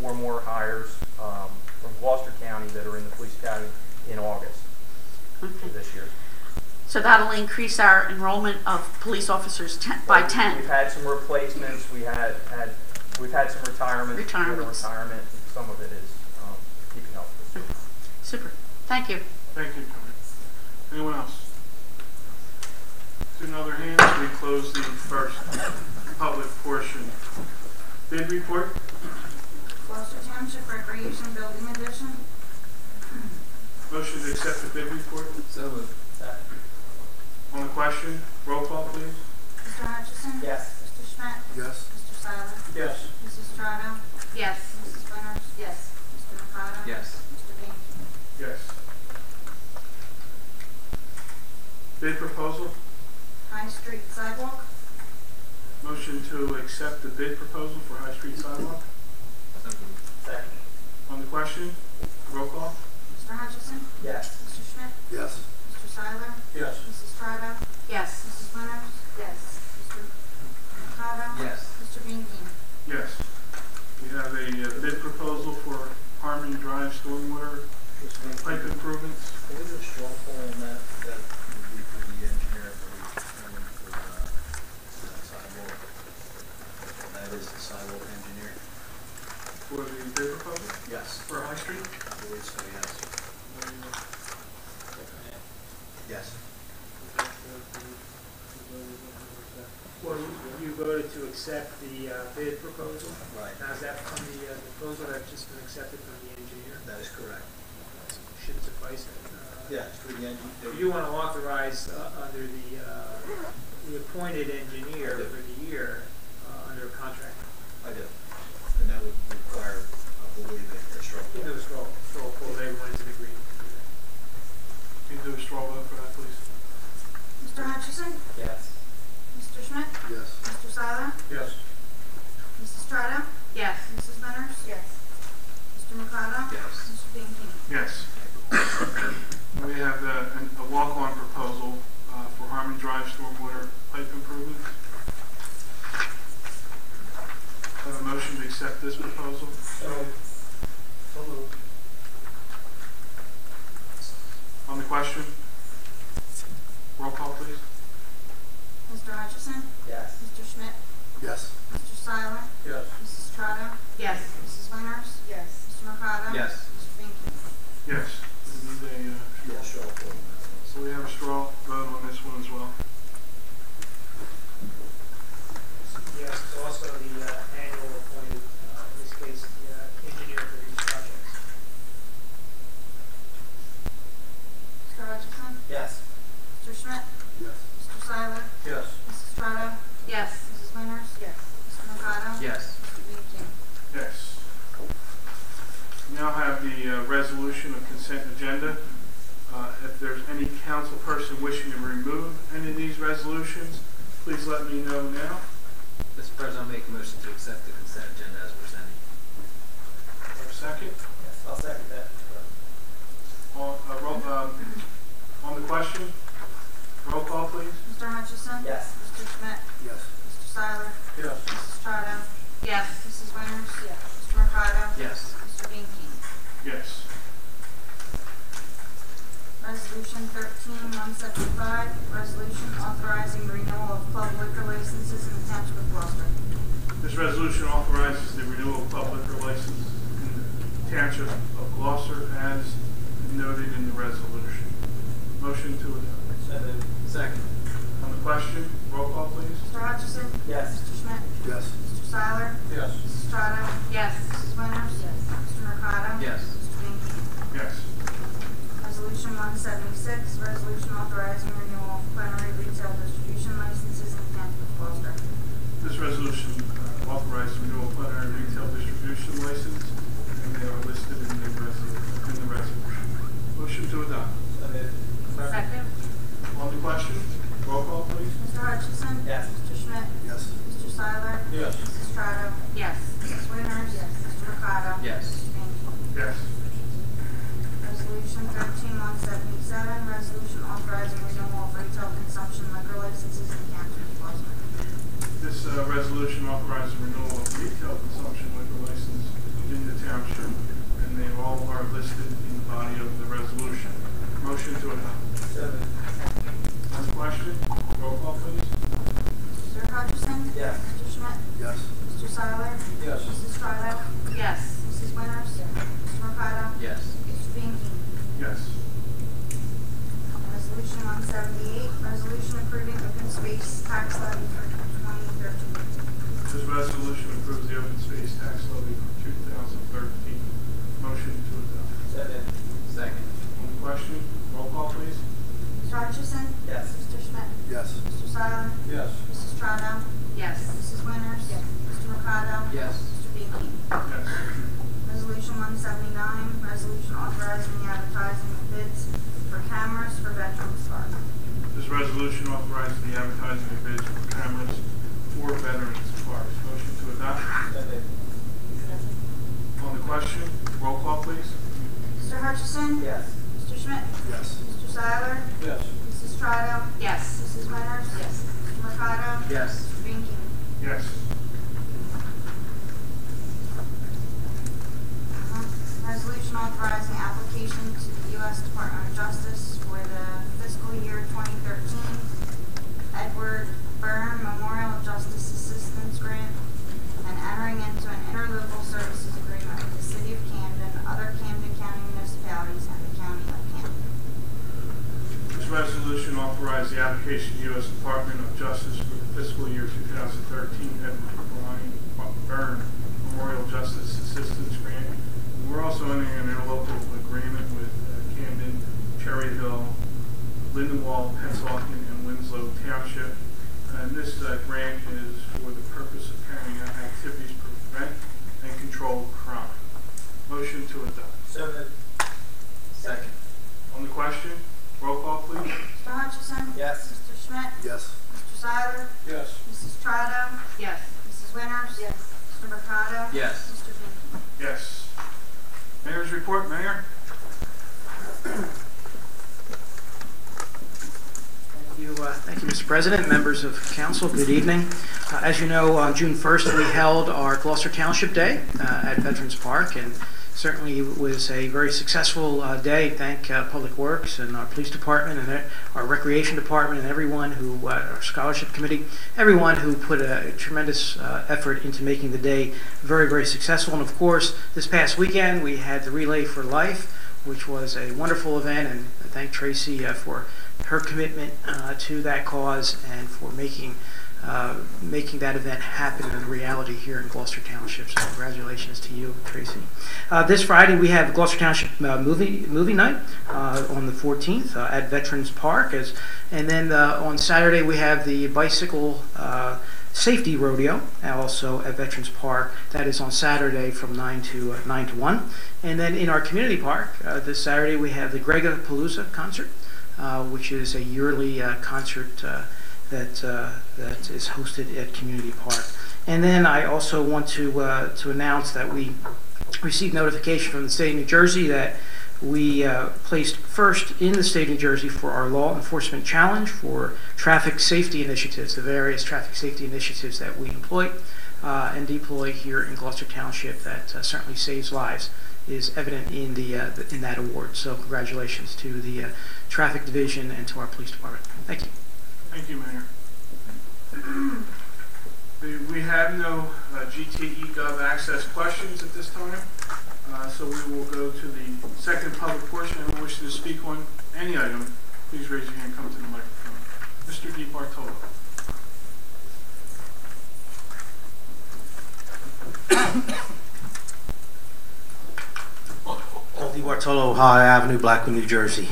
4 more hires from Gloucester County that are in the Police Academy in August of this year. So that'll increase our enrollment of police officers by 10. We've had some replacements. We've had some retirements. Retirement. Some of it is keeping up. Super. Thank you. Thank you. Anyone else? Seeing no other hands, we close the first public portion. Bid report. Gloucester Township Recreation Building Addition. Motion to accept the bid report. So moved. On the question, roll call, please. Mr. Hutchison? Yes. Mr. Schmidt? Yes. Mr. Seiler? Yes. Mrs. Strato? Yes. Mrs. Winters? Yes. Mr. Mercado? Yes. Mr. Bain? Yes. Bid proposal. High Street Sidewalk. Motion to accept the bid proposal for High Street sidewalk. Second. On the question, roll call. Mr. Hutchison? Yes. Mr. Schmidt? Yes. Mr. Seiler? Yes. Mrs. Strato? Yes. Mrs. Winters? Yes. Mr. Mercado? Yes. Mr. Bain? Yes. We have a bid proposal for Harmon Drive stormwater pipe improvements. Can we do a straw poll on that? That would be for the engineer for that sidewalk. That is the sidewalk engineer. For the bid proposal? Yes. For High Street? I believe so, yes. Yes. Well, you voted to accept the bid proposal. Right. Now, is that from the proposal that's just been accepted from the engineer? That is correct. Should suffice it. Yeah, it's for the engineer. You want to authorize under the appointed engineer for the year under a contract? I do. And that would require, I believe, a straw poll. You do a straw poll, everyone's in agreement. Can you do a straw vote for that, please? Mr. Hutchison? Yes. Mr. Schmidt? Yes. Mr. Seiler? Yes. Mrs. Strato? Yes. Mrs. Winters? Yes. Mr. Mercado? Yes. Mr. Bain? Yes. We have a walk-on proposal for Harmon Drive stormwater pipe improvements. Have a motion to accept this proposal. So moved. On the question, roll call, please. Mr. Hutchison? Yes. Mr. Schmidt? Yes. Mr. Seiler? Yes. Mrs. Strato? Yes. Mrs. Winters? Yes. Mr. Mercado? Yes. Mr. Bain? Yes. We need a Straw poll. so we have a straw vote on this one as well. Yes, it's also the motion of consent agenda. If there's any council person wishing to remove any of these resolutions, please let me know now. Mr. President, I'll make a motion to accept the consent agenda as presented. Or a second? Yes, I'll second that. On the question, roll call, please. Mr. Hutchison? Yes. Mr. Schmidt? Yes. Mr. Seiler? Yes. Mrs. Strato? Yes. Mrs. Winters? Yes. Mr. Mercado? Yes. Mr. Beanke? Yes. Resolution 13-175, resolution authorizing renewal of club liquor licenses in the Township of Gloucester. This resolution authorizes the renewal of club liquor licenses in the Township of Gloucester as noted in the resolution. Motion to adopt. Second. On the question, roll call, please. Mr. Hutchison? Yes. Mr. Schmidt? Yes. Mr. Seiler? Yes. Mrs. Strato? Yes. Mrs. Winters? Yes. Mr. Mercado? Yes. Mr. Beanke? Yes. Resolution 176, resolution authorizing renewal of plenary retail distribution licenses in the Township of Gloucester. This resolution authorizes renewal of plenary retail distribution license, and they are listed in the resolution. Motion to adopt. Second. On the question, roll call, please. Mr. Hutchison? Yes. Mr. Schmidt? Yes. Mr. Seiler? Yes. Mrs. Strato? Yes. Mrs. Winters? Yes. Mr. Mercado? Yes. Mr. Beanke? Yes. Resolution 13-177, resolution authorizing renewal of retail consumption liquor licenses in the Township of Gloucester. This resolution authorizes renewal of retail consumption liquor license in the township, and they all are listed in the body of the resolution. Motion to adopt. On the question, roll call, please. Mr. Hutchison? Yes. Mr. Schmidt? Yes. Mr. Seiler? Yes. Mrs. Strato? Yes. Mrs. Winters? Yes. Mr. Mercado? Yes. Mr. Beanke? Yes. Resolution 178, resolution approving open space tax levy for 2013. This resolution approves the open space tax levy for 2013. Motion to adopt. Second. On the question, roll call, please. Mr. Hutchison? Yes. Mr. Schmidt? Yes. Mr. Seiler? Yes. Mrs. Strato? Yes. Mrs. Winters? Yes. Mr. Mercado? Yes. Mr. Beanke? Yes. Resolution 179, resolution authorizing the advertising of bids for cameras for Veterans Park. This resolution authorizes the advertising of bids for cameras for veterans parks. Motion to adopt. On the question, roll call, please. Mr. Hutchison? Yes. Mr. Schmidt? Yes. Mr. Seiler? Yes. Mrs. Strato? Yes. Mrs. Winters? Yes. Mr. Mercado? Yes. Mr. Beanke? Yes. Resolution authorizing application to the U.S. Department of Justice for the fiscal year 2013 Edward Byrne Memorial Justice Assistance Grant and entering into an interlocal services agreement with the City of Camden, other Camden County municipalities, and the County of Camden. This resolution authorizes the application to the U.S. Department of Justice for the fiscal year 2013 Edward Byrne Memorial Justice Assistance Grant. We're also entering an interlocal agreement with Camden, Cherry Hill, Lindenwold, Pennsauken, and Winslow Township. And this grant is for the purpose of carrying out activities to prevent and control crime. Motion to adopt. Second. On the question, roll call, please. Mr. Hutchison? Yes. Mr. Schmidt? Yes. Mr. Seiler? Yes. Mrs. Strato? Yes. Mrs. Winters? Yes. Mr. Mercado? Yes. Mr. Beanke? Yes. Mayor's report, Mayor. Thank you, Mr. President, members of council, good evening. As you know, on June 1st, we held our Gloucester Township Day at Veterans Park, and certainly it was a very successful day. Thank Public Works and our police department and our recreation department and everyone who, our scholarship committee, everyone who put a tremendous effort into making the day very, very successful. And of course, this past weekend, we had the Relay for Life, which was a wonderful event, and I thank Tracy for her commitment to that cause and for making that event happen in reality here in Gloucester Township. So congratulations to you, Tracy. This Friday we have Gloucester Township movie night on the 14th at Veterans Park, and then on Saturday we have the bicycle safety rodeo, also at Veterans Park. That is on Saturday from 9 to 1. And then in our community park, this Saturday we have the Gregapalooza concert, which is a yearly concert that is hosted at Community Park. And then I also want to announce that we received notification from the state of New Jersey that we placed first in the state of New Jersey for our law enforcement challenge for traffic safety initiatives, the various traffic safety initiatives that we employ and deploy here in Gloucester Township that certainly saves lives is evident in in that award. So congratulations to the traffic division and to our police department. Thank you. Thank you, Mayor. We have no GTE Gov access questions at this time. So we will go to the second public portion. Anyone wishing to speak on any item, please raise your hand, come to the microphone. Mr. DiBartolo. DiBartolo, High Avenue, Blackwood, New Jersey.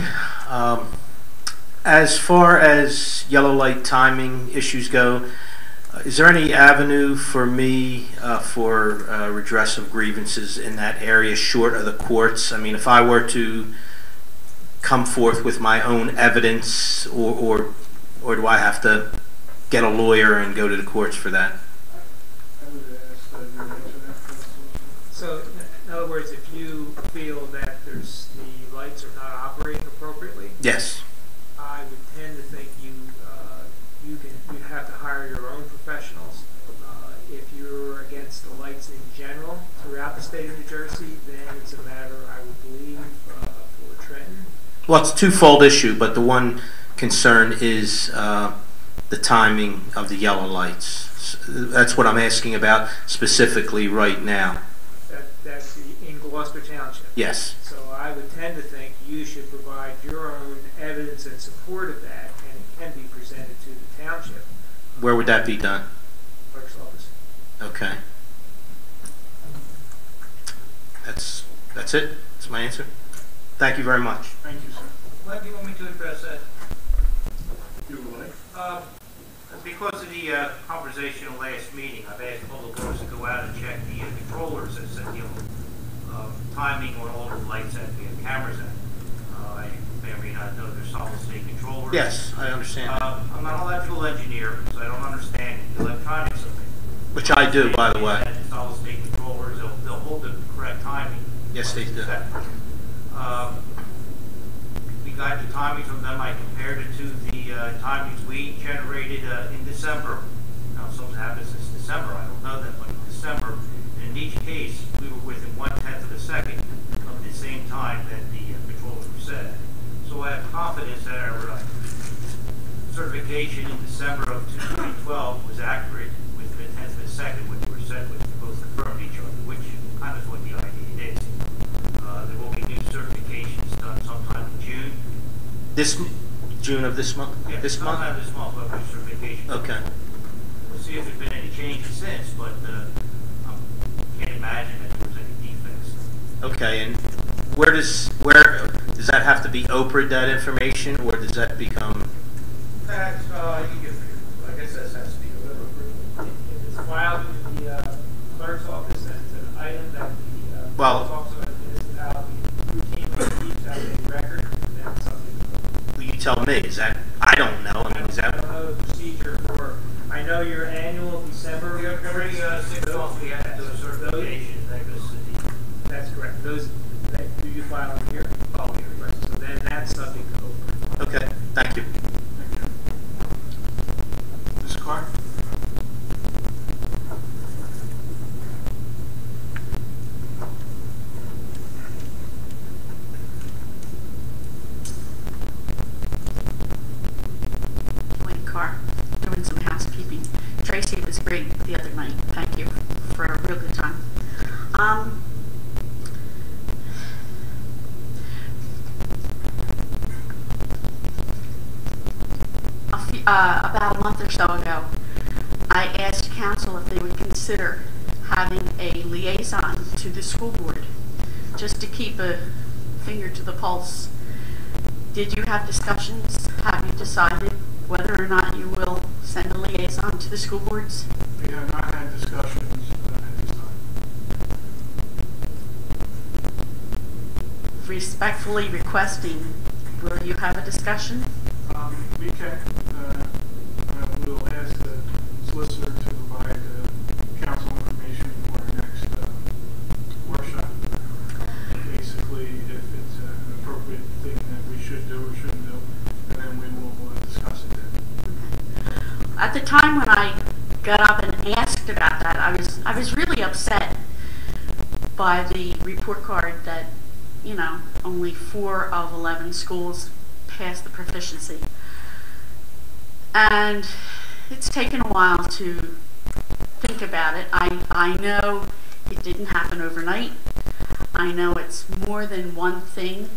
As far as yellow light timing issues go, is there any avenue for me for redress of grievances in that area short of the courts? I mean, if I were to come forth with my own evidence, or do I have to get a lawyer and go to the courts for that? I would ask you to answer that first. So, in other words, if you feel that the lights are not operating appropriately, Yes. I would tend to think you'd have to hire your own professionals. If you're against the lights in general throughout the state of New Jersey, then it's a matter, I would believe, for Trenton. Well, it's a twofold issue, but the one concern is the timing of the yellow lights. That's what I'm asking about specifically right now. That's in Gloucester Township. Yes. So I would tend to think you should provide your own evidence in support of that, and it can be presented to the township. Where would that be done? Clerk's office. Okay. That's it. That's my answer. Thank you very much. Thank you, sir. What do you want me to address that? You would like? Because of the conversation last meeting, I've asked Public Works to go out and check the controllers that set the timing on all the lights that we have cameras at. I may or may not know they're solid state controllers. Yes, I understand. I'm not an electrical engineer, so I don't understand the electronics of it. Which I do, by the way. Solid state controllers, they'll hold the correct timing. Yes, they do. We got the timings from them. I compared it to the timings we generated in December. Now, something happened since December. I don't know that, but in December, and in each case, we were within 1/10 of a second of the same time that the controllers were set. So I have confidence that our certification in December of 2012 was accurate within a tenth of a second when we were set with both confirmed each other, which kind of is what the idea is. There will be new certifications done sometime in June. June of this month? Yeah, This month? sometime this month, we'll have certification. Okay. We'll see if there's been any changes since, but I can't imagine that there was any defects. Okay, and where does that have to be Oprah, that information, or does that become? That's, I guess that has to be delivered. It is filed in the clerk's office, and it's an item that the clerk's office of the municipality routinely keeps as a record, and that's something. Will you tell me? Is that, I don't know. I mean, is that? I don't know the procedure for, I know your annual December. Every 6 months we have to do a certification that goes to the. That's correct. Those, do you file in here? Oh, here. Right. So then that's subject to Oprah. Okay, thank you. Thank you. Ms. Carr? Doing some housekeeping. Tracy was great the other night. Thank you for a real good time. About a month or so ago, I asked council if they would consider having a liaison to the school board, just to keep a finger to the pulse. Did you have discussions? Have you decided whether or not you will send a liaison? to the school boards? We have not had discussions at this time. Respectfully requesting, will you have a discussion? We can. We will ask the solicitor to provide council information for our next workshop. Basically, if it's an appropriate thing that we should do or shouldn't do, and then we will discuss it then. At the time when I got up and asked about that, I was really upset by the report card that, you know, only 4 of 11 schools passed the proficiency. And it's taken a while to think about it. I know it didn't happen overnight. I know it's more than one thing.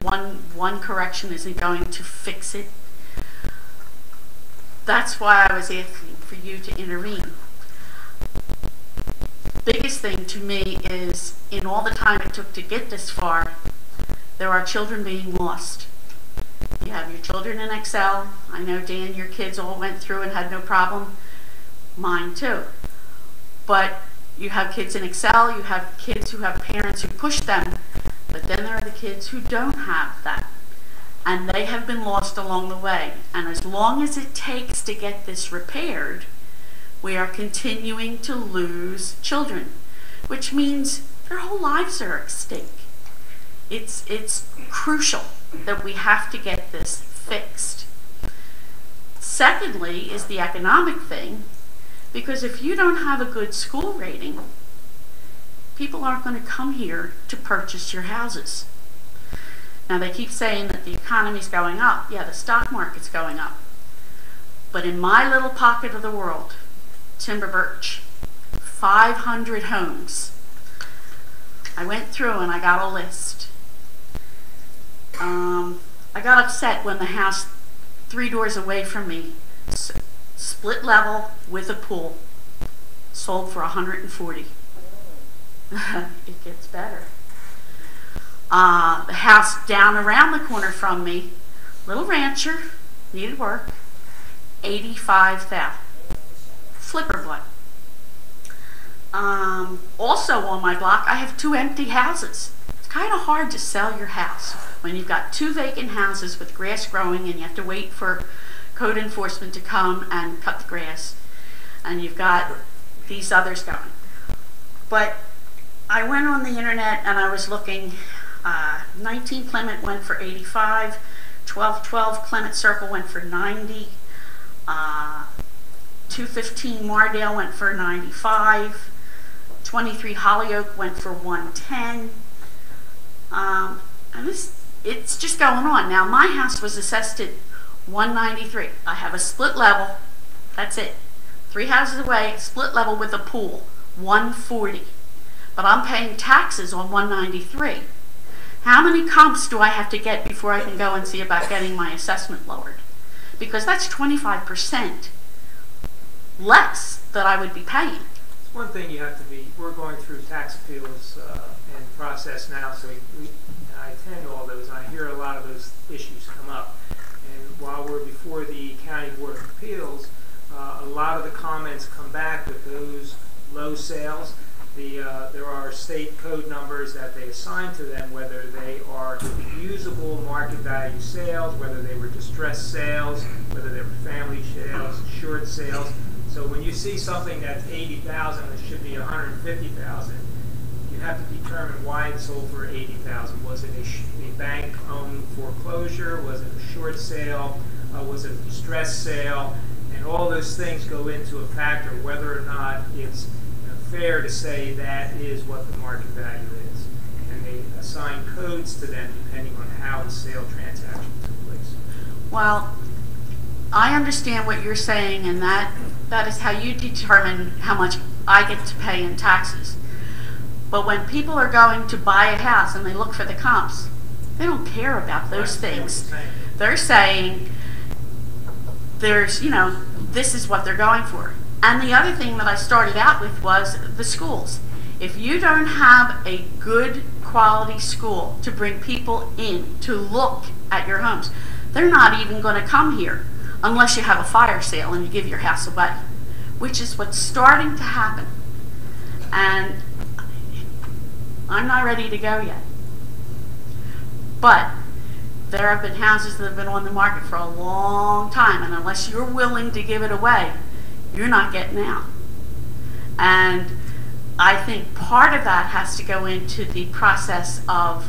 One correction isn't going to fix it. That's why I was asking for you to intervene. Biggest thing to me is, in all the time it took to get this far, there are children being lost. You have your children in Excel. I know, Dan, your kids all went through and had no problem. Mine too. But you have kids in Excel, you have kids who have parents who push them, but then there are the kids who don't have that. And they have been lost along the way. And as long as it takes to get this repaired, we are continuing to lose children, which means their whole lives are at stake. It's crucial that we have to get this fixed. Secondly is the economic thing, because if you don't have a good school rating, people aren't going to come here to purchase your houses. Now they keep saying that the economy's going up. Yeah, the stock market's going up. But in my little pocket of the world, Timber Birch, 500 homes. I went through and I got a list. I got upset when the house 3 doors away from me, split level with a pool, sold for $140. It gets better. The house down around the corner from me, little rancher, needed work, $85,000. Flipper blood. Also on my block, I have 2 empty houses. It's kind of hard to sell your house when you've got 2 vacant houses with grass growing and you have to wait for code enforcement to come and cut the grass, and you've got these others going. But I went on the internet and I was looking. 19 Clement went for 85, 1212 Clement Circle went for 90, 215 Mardale went for 95, 23 Hollyoak went for 110. And it's just going on. Now my house was assessed at 193. I have a split level. That's it. 3 houses away, split level with a pool, 140. But I'm paying taxes on 193. How many comps do I have to get before I can go and see about getting my assessment lowered? Because that's 25% less that I would be paying. It's one thing you have to be, we're going through tax appeals and process now, so I attend all those, and I hear a lot of those issues come up. And while we're before the County Board of Appeals, a lot of the comments come back with those low sales. There are state code numbers that they assign to them, whether they are usable market value sales, whether they were distressed sales, whether they were family sales, short sales. So when you see something that's $80,000 that should be $150,000, you have to determine why it sold for $80,000. Was it a bank-owned foreclosure? Was it a short sale? Was it a distressed sale? And all those things go into a factor whether or not it's fair to say that is what the market value is. And they assign codes to them depending on how the sale transaction took place. Well, I understand what you're saying, and that is how you determine how much I get to pay in taxes. But when people are going to buy a house and they look for the comps, they don't care about those things. They're saying there's, this is what they're going for. And the other thing that I started out with was the schools. If you don't have a good quality school to bring people in to look at your homes, they're not even going to come here unless you have a fire sale and you give your house away. which is what's starting to happen. And I'm not ready to go yet. But there have been houses that have been on the market for a long time, and unless you're willing to give it away, you're not getting out. And I think part of that has to go into the process of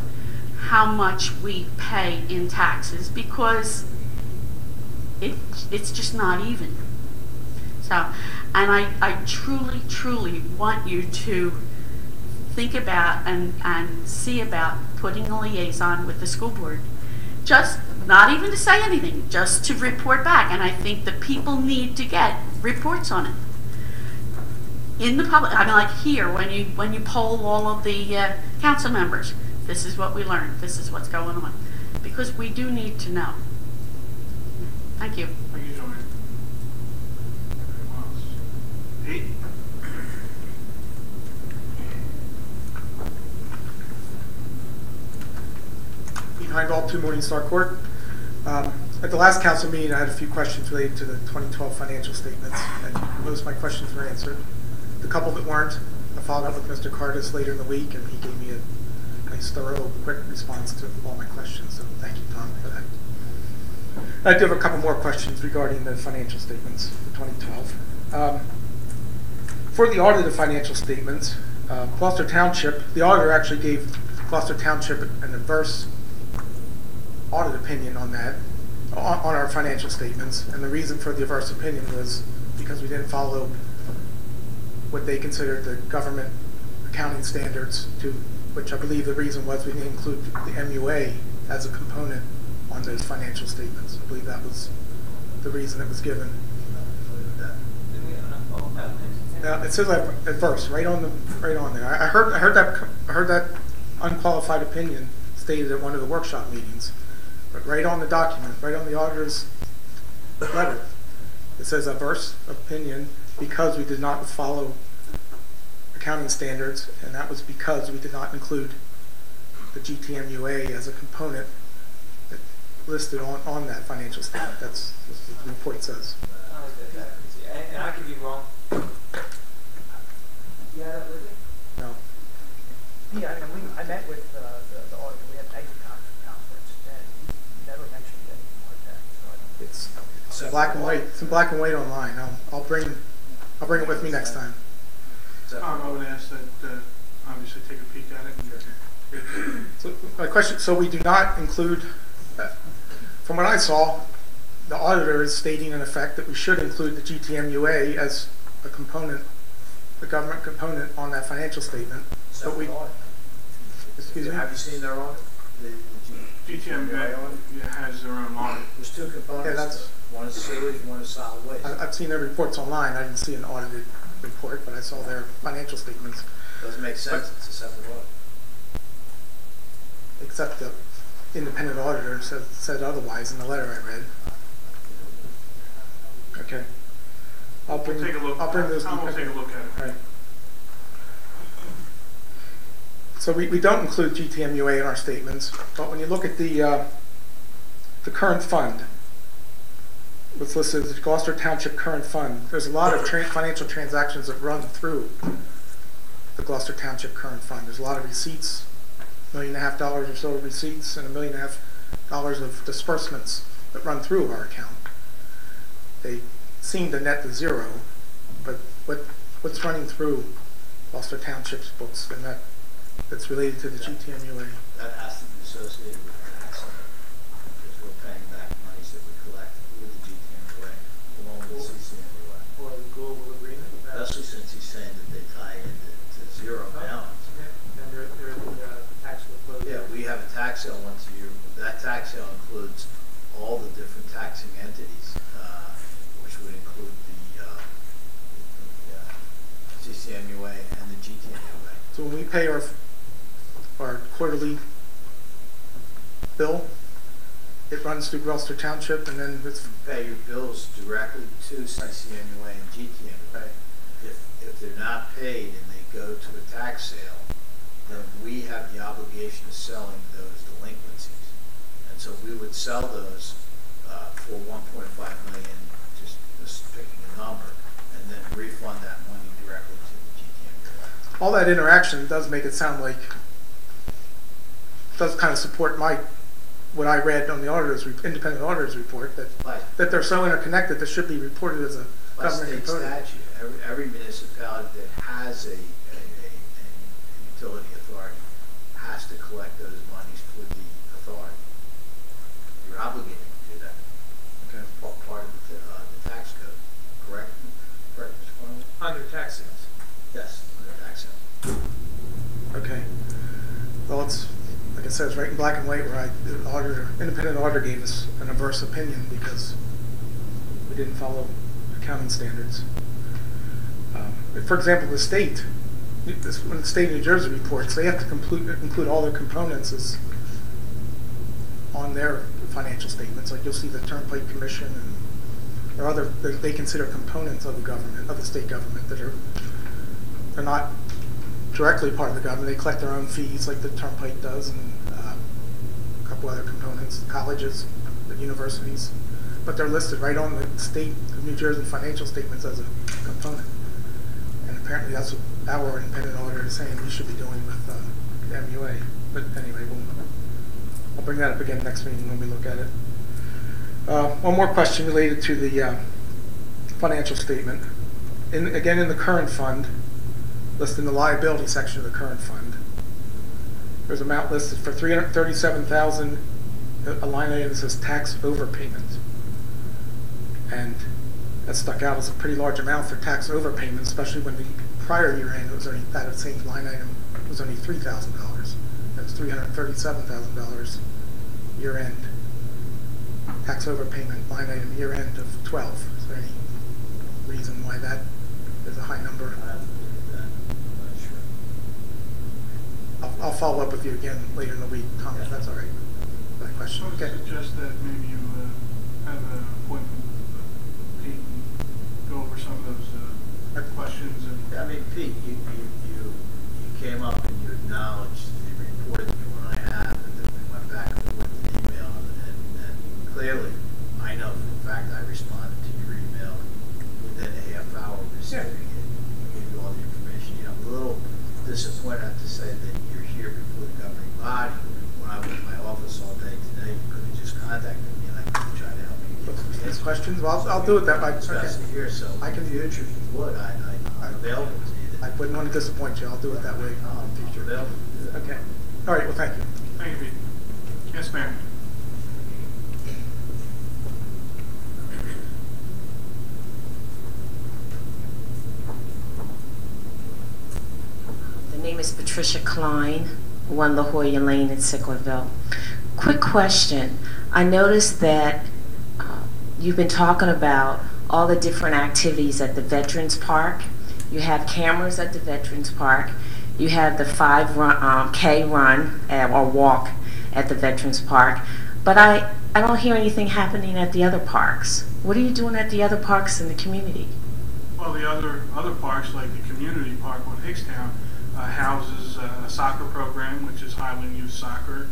how much we pay in taxes, because it's just not even. So, and I truly, truly want you to think about and see about putting a liaison with the school board. Just not even to say anything, just to report back. And I think the people need to get reports on it. In the public, I mean, like here, when you poll all of the council members, this is what we learned, this is what's going on. Because we do need to know. Thank you. Thank you, Joanne. Pete? Behind all 2 Morningstar Court. At the last council meeting, I had a few questions related to the 2012 financial statements, and most of my questions were answered. The couple that weren't, I followed up with Mr. Cardis later in the week, and he gave me a nice, thorough, quick response to all my questions, so thank you, Tom, for that. I do have a couple more questions regarding the financial statements for 2012. For the audited financial statements, Gloucester Township, the auditor actually gave Gloucester Township an adverse audit opinion on that, on our financial statements, and the reason for the adverse opinion was because we didn't follow what they considered the government accounting standards, to which I believe the reason was we didn't include the MUA as a component on those financial statements. I believe that was the reason it was given. It says adverse right on there. I heard that unqualified opinion stated at one of the workshop meetings, but right on the document, right on the auditor's letter, it says adverse opinion because we did not follow accounting standards, and that was because we did not include the GTMUA as a component that listed on that financial statement. That's what the report says. And I could be wrong. Yeah, no. Yeah, I met with the auditor. We had an exit conference, and he never mentioned anything like that. So it's in black and white. It's in black and white online. I'll bring it with me next time. I would ask that obviously take a peek at it. So my question: so we do not include, from what I saw, the auditor is stating in effect that we should include the GTMUA as a component, the government component on that financial statement. But we, excuse me. Have you seen their audit? The GTMUA has their own audit. There's 2 components. One is sewage, one is solid waste. I've seen their reports online. I didn't see an audited report, but I saw their financial statements. Doesn't make sense. It's a separate audit. Except the independent auditor said otherwise in the letter I read. Okay. I'll bring those. Tom will take a look at it. All right. So we don't include GTMUA in our statements, but when you look at the current fund, what's listed as the Gloucester Township Current Fund, there's a lot of financial transactions that run through the Gloucester Township Current Fund. There's a lot of receipts, $1.5 million or so of receipts, and $1.5 million of disbursements that run through our account. They seem to net to zero, but what's running through Gloucester Township's books, and that's related to the GTMUA? That has to be associated with the tax center, because we're paying back monies that we collect with the GTMUA, along with the CCMUA. Or the global agreement. Especially since he's saying that they tie into zero balance. And they're the tax will close. Yeah, we have a tax sale once a year. That tax sale includes all the different taxing entities, which would include the CCMUA and the GTMUA. So when we pay our quarterly bill, it runs through Gloucester Township, and then it's pay your bills directly to CCMUA and GTMUA. Right. If they're not paid and they go to a tax sale, then we have the obligation of selling those delinquencies, and so we would sell those for $1.5 million, just picking a number, and and then refund that money directly to the GTM. All that interaction does make it sound like, does kind of support what I read on the independent auditor's report, that they're so interconnected, this should be reported as a government component. Statute, every municipality that has a utility authority has to collect those monies for the authority. You're obligated to do that. Okay. Part of the tax code, correct? Correct, Mr. Conley? Under tax sales. Yes, under tax sales. Okay. Well, it's, like I said, it's right in black and white where the independent auditor gave us an adverse opinion because we didn't follow accounting standards. For example, the state, when the state of New Jersey reports, they have to include all their components on their financial statements. Like you'll see the Turnpike Commission and or other they consider components of the government, of the state government that they're not directly part of the government. They collect their own fees, like the Turnpike does, and a couple other components, colleges, the universities, but they're listed right on the state of New Jersey financial statements as a component. And apparently that's what our independent auditor is saying we should be doing with the MUA. But anyway, I'll bring that up again next meeting when we look at it. One more question related to the financial statement. Again, in the current fund, listed in the liability section of the current fund, there's an amount listed for $337,000, a line item that says tax overpayment. And that stuck out as a pretty large amount for tax overpayment, especially when the prior year end, it was only, that same line item was only $3,000. That was $337,000 year end. Tax overpayment line item year end of 12. Is there any reason why that is a high number? I'll follow up with you again later in the week, Tom, if that's all right. That question. I would suggest that maybe you have an appointment with Pete and go over some of those questions. And I mean, Pete, you came up and you acknowledged the report that you and I have, and then we went back and forth with the email, and clearly, I know for a fact I responded to your email within a half hour of receiving it. We gave you all the information. You know, I'm a little disappointed, I have to say, that you're here before the governing body. When I was in my office all day today, you could have just contacted me and I could have tried to help you get some These questions? Well, I'll do it that way. Especially here, so I can, in the future, if you would, I'm available to you. I wouldn't want to disappoint you. I'll do it that way in the future. Available to do that. Okay. All right. Well, thank you. thank you, Pete. Yes, ma'am. The name is Patricia Klein, 1 La Jolla Lane in Sicklerville. Quick question. I noticed that you've been talking about all the different activities at the Veterans Park. You have cameras at the Veterans Park. You have the 5K run or walk at the Veterans Park. But I don't hear anything happening at the other parks. What are you doing at the other parks in the community? Well, the other parks, like the community park on Hickstown, houses a soccer program, which is Highland Youth Soccer.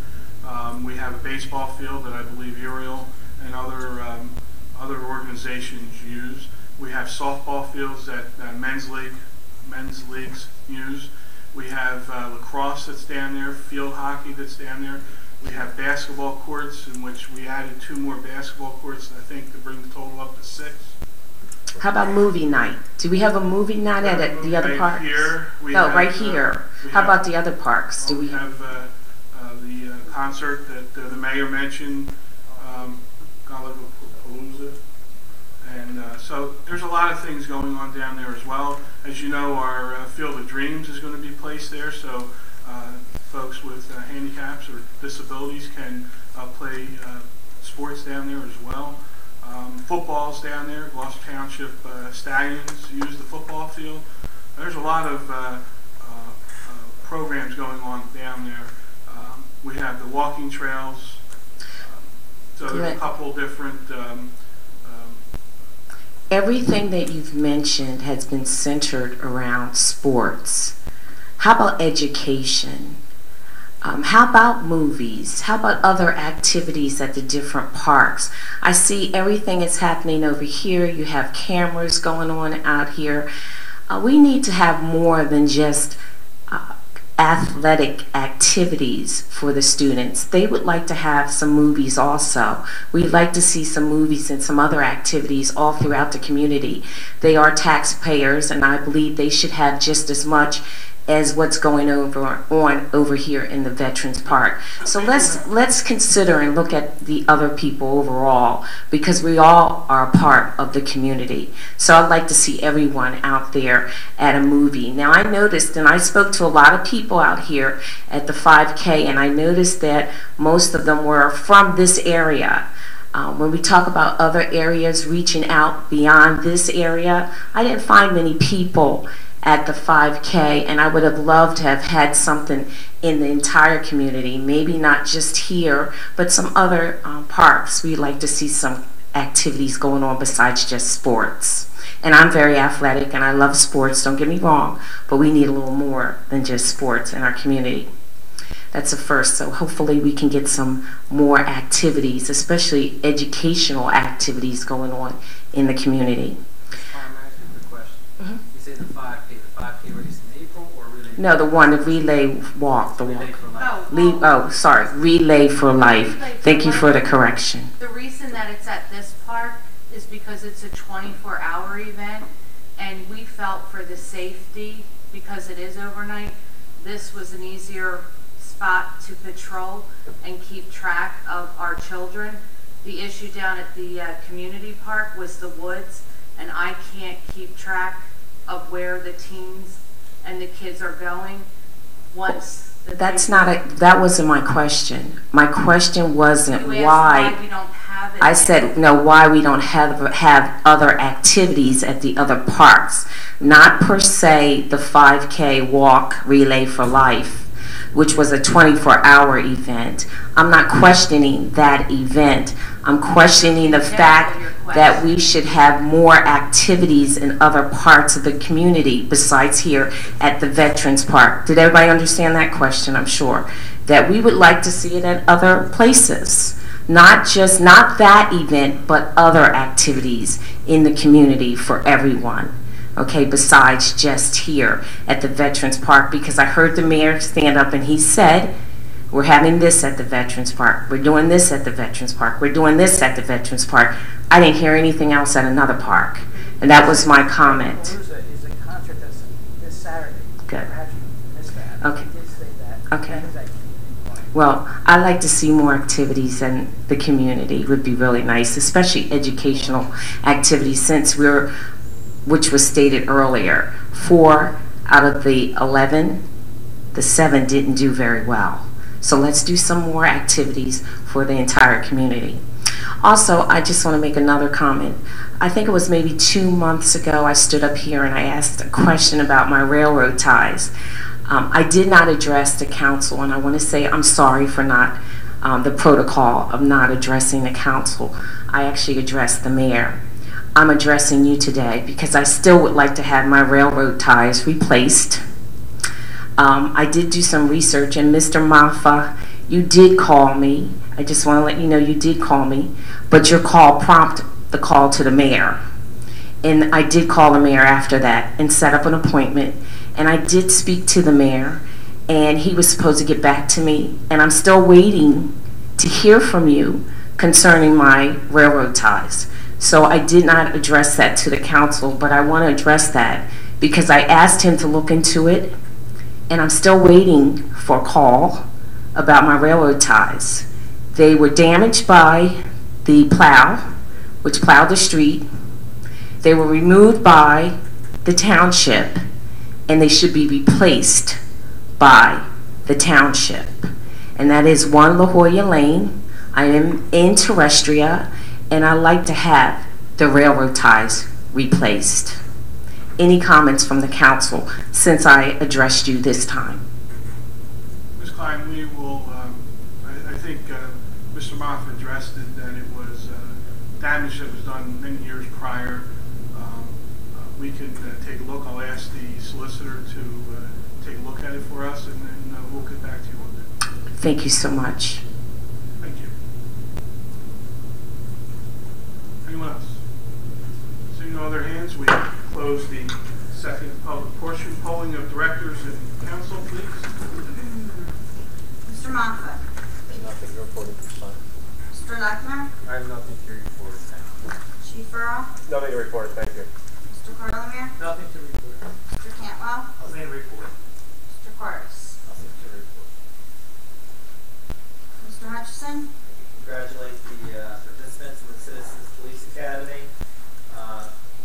We have a baseball field that I believe Uriel and other organizations use. We have softball fields that men's leagues use. We have lacrosse that's down there, field hockey that's down there. We have basketball courts, in which we added 2 more basketball courts, I think, to bring the total up to 6. How about movie night? Do we have a movie night at the other parks? Here, right here. How about the other parks? Do we have the concert that the mayor mentioned, Palooza, and so there's a lot of things going on down there as well. As you know, our Field of Dreams is going to be placed there, so folks with handicaps or disabilities can play sports down there as well. Football's down there. Gloucester Township Stallions use the football field. There's a lot of programs going on down there. We have the walking trails. So there's a couple different... Everything that you've mentioned has been centered around sports. How about education? How about movies? How about other activities at the different parks? I see everything is happening over here. You have cameras going on out here. We need to have more than just athletic activities for the students. They would like to have some movies also. We'd like to see some movies and some other activities all throughout the community. They are taxpayers, and I believe they should have just as much as what's going on over here in the Veterans Park. So let's consider and look at the other people overall, because we all are a part of the community. So I'd like to see everyone out there at a movie. Now I noticed, and I spoke to a lot of people out here at the 5K, and I noticed that most of them were from this area. When we talk about other areas reaching out beyond this area, I didn't find many people at the 5K, and I would have loved to have had something in the entire community, maybe not just here, but some other parks. We'd like to see some activities going on besides just sports. And I'm very athletic and I love sports, don't get me wrong, but we need a little more than just sports in our community. That's a first, so hopefully we can get some more activities, especially educational activities going on in the community. The 5K race in April or relay? No, the one, the relay walk, the Relay walk. for Life. Relay for Life. Thank you for the correction. The reason that it's at this park is because it's a 24-hour event, and we felt for the safety, because it is overnight, this was an easier spot to patrol and keep track of our children. The issue down at the community park was the woods, and I can't keep track of where the teens and the kids are going once that wasn't my question. My question wasn't why we don't have it. I said no, why we don't have other activities at the other parks. Not per se the 5K walk relay for life, which was a 24-hour event. I'm not questioning that event. I'm questioning the fact that we should have more activities in other parts of the community besides here at the Veterans Park. Did everybody understand that question? I'm sure. That we would like to see it at other places. Not that event, but other activities in the community for everyone. Okay, besides just here at the Veterans Park, because I heard the mayor stand up and he said, we're having this at the Veterans Park, we're doing this at the Veterans Park, we're doing this at the Veterans Park. I didn't hear anything else at another park, and that was my comment. Is a concert that's this Saturday. Good. Perhaps you missed that. Okay. You did say that. Okay. That is Well, I'd like to see more activities in the community. It would be really nice, especially educational activities, since which was stated earlier, 4 out of the 11, the 7 didn't do very well. So let's do some more activities for the entire community. Also, I just want to make another comment. I think it was maybe 2 months ago I stood up here and I asked a question about my railroad ties. I did not address the council, and I want to say I'm sorry for not the protocol of not addressing the council. I actually addressed the mayor. I'm addressing you today because I still would like to have my railroad ties replaced. I did do some research, and Mr. Maffa, you did call me. I just want to let you know you did call me, but your call prompted the call to the mayor. And I did call the mayor after that and set up an appointment, and I did speak to the mayor, and he was supposed to get back to me, and I'm still waiting to hear from you concerning my railroad ties. So I did not address that to the council, but I want to address that because I asked him to look into it, and I'm still waiting for a call about my railroad ties. They were damaged by the plow, which plowed the street. They were removed by the township, and they should be replaced by the township. And that is 1 La Jolla Lane. I am in Terrestria, and I'd like to have the railroad ties replaced. Any comments from the council since I addressed you this time? Ms. Klein, we will, I think Mr. Moff addressed it, that it was damage that was done many years prior. We can take a look. I'll ask the solicitor to take a look at it for us, and then we'll get back to you on that. Thank you so much. Thank you. Anyone else? Seeing no other hands, we close the second public portion. Polling of directors and council, please. Mr. Moffett? Nothing to report at this time. Mr. Lechner? I have nothing to report. Thank you. Chief Earl? Nothing to report. Thank you. Mr. Cordelimere? Nothing to report. Mr. Cantwell? Nothing to report. Mr. Cordis? Nothing to report. Mr. Hutchison? Congratulate the participants in the Citizens Police Academy.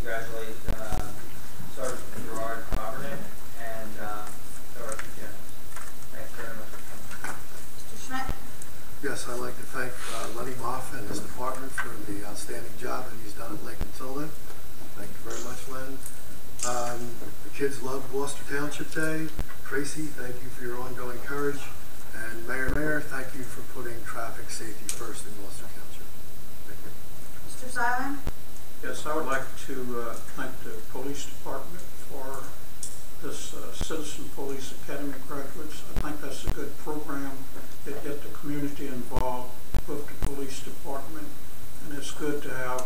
Congratulate Sergeant Gerard Robertson and Dorothy Jones. Thanks very much. Mr. Schmidt? Yes, I'd like to thank Lenny Moff and his department for the outstanding job that he's done at Lake and Tilden. Thank you very much, Len. The kids love Gloucester Township Day. Tracy, thank you for your ongoing courage. And Mayor, thank you for putting traffic safety first in Gloucester Township. Thank you. Mr. Siler? Yes, I would like to thank the police department for this Citizen Police Academy graduates. I think that's a good program. It get the community involved with the police department, and it's good to have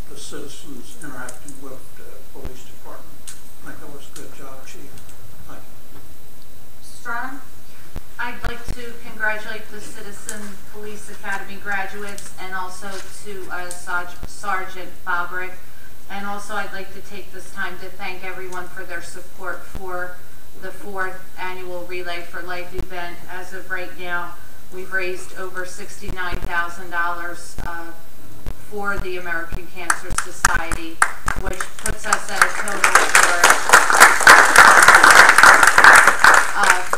the citizens interacting with the police department. I think that was a good job, Chief. Thank you. Mr. Stronach? I'd like to congratulate the Citizen Police Academy graduates and also to Sergeant Bobrick. And also I'd like to take this time to thank everyone for their support for the 4th annual Relay for Life event. As of right now, we've raised over $69,000 for the American Cancer Society, which puts us at a total for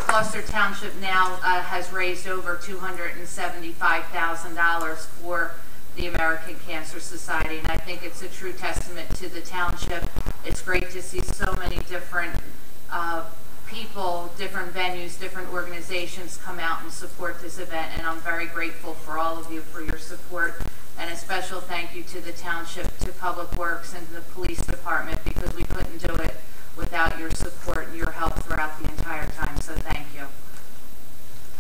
Gloucester Township now has raised over $275,000 for the American Cancer Society, and I think it's a true testament to the township. It's great to see so many different people, different venues, different organizations come out and support this event, and I'm very grateful for all of you for your support. And a special thank you to the township, to Public Works, and to the police department, because we couldn't do it without your support and your help throughout the entire time, so thank you.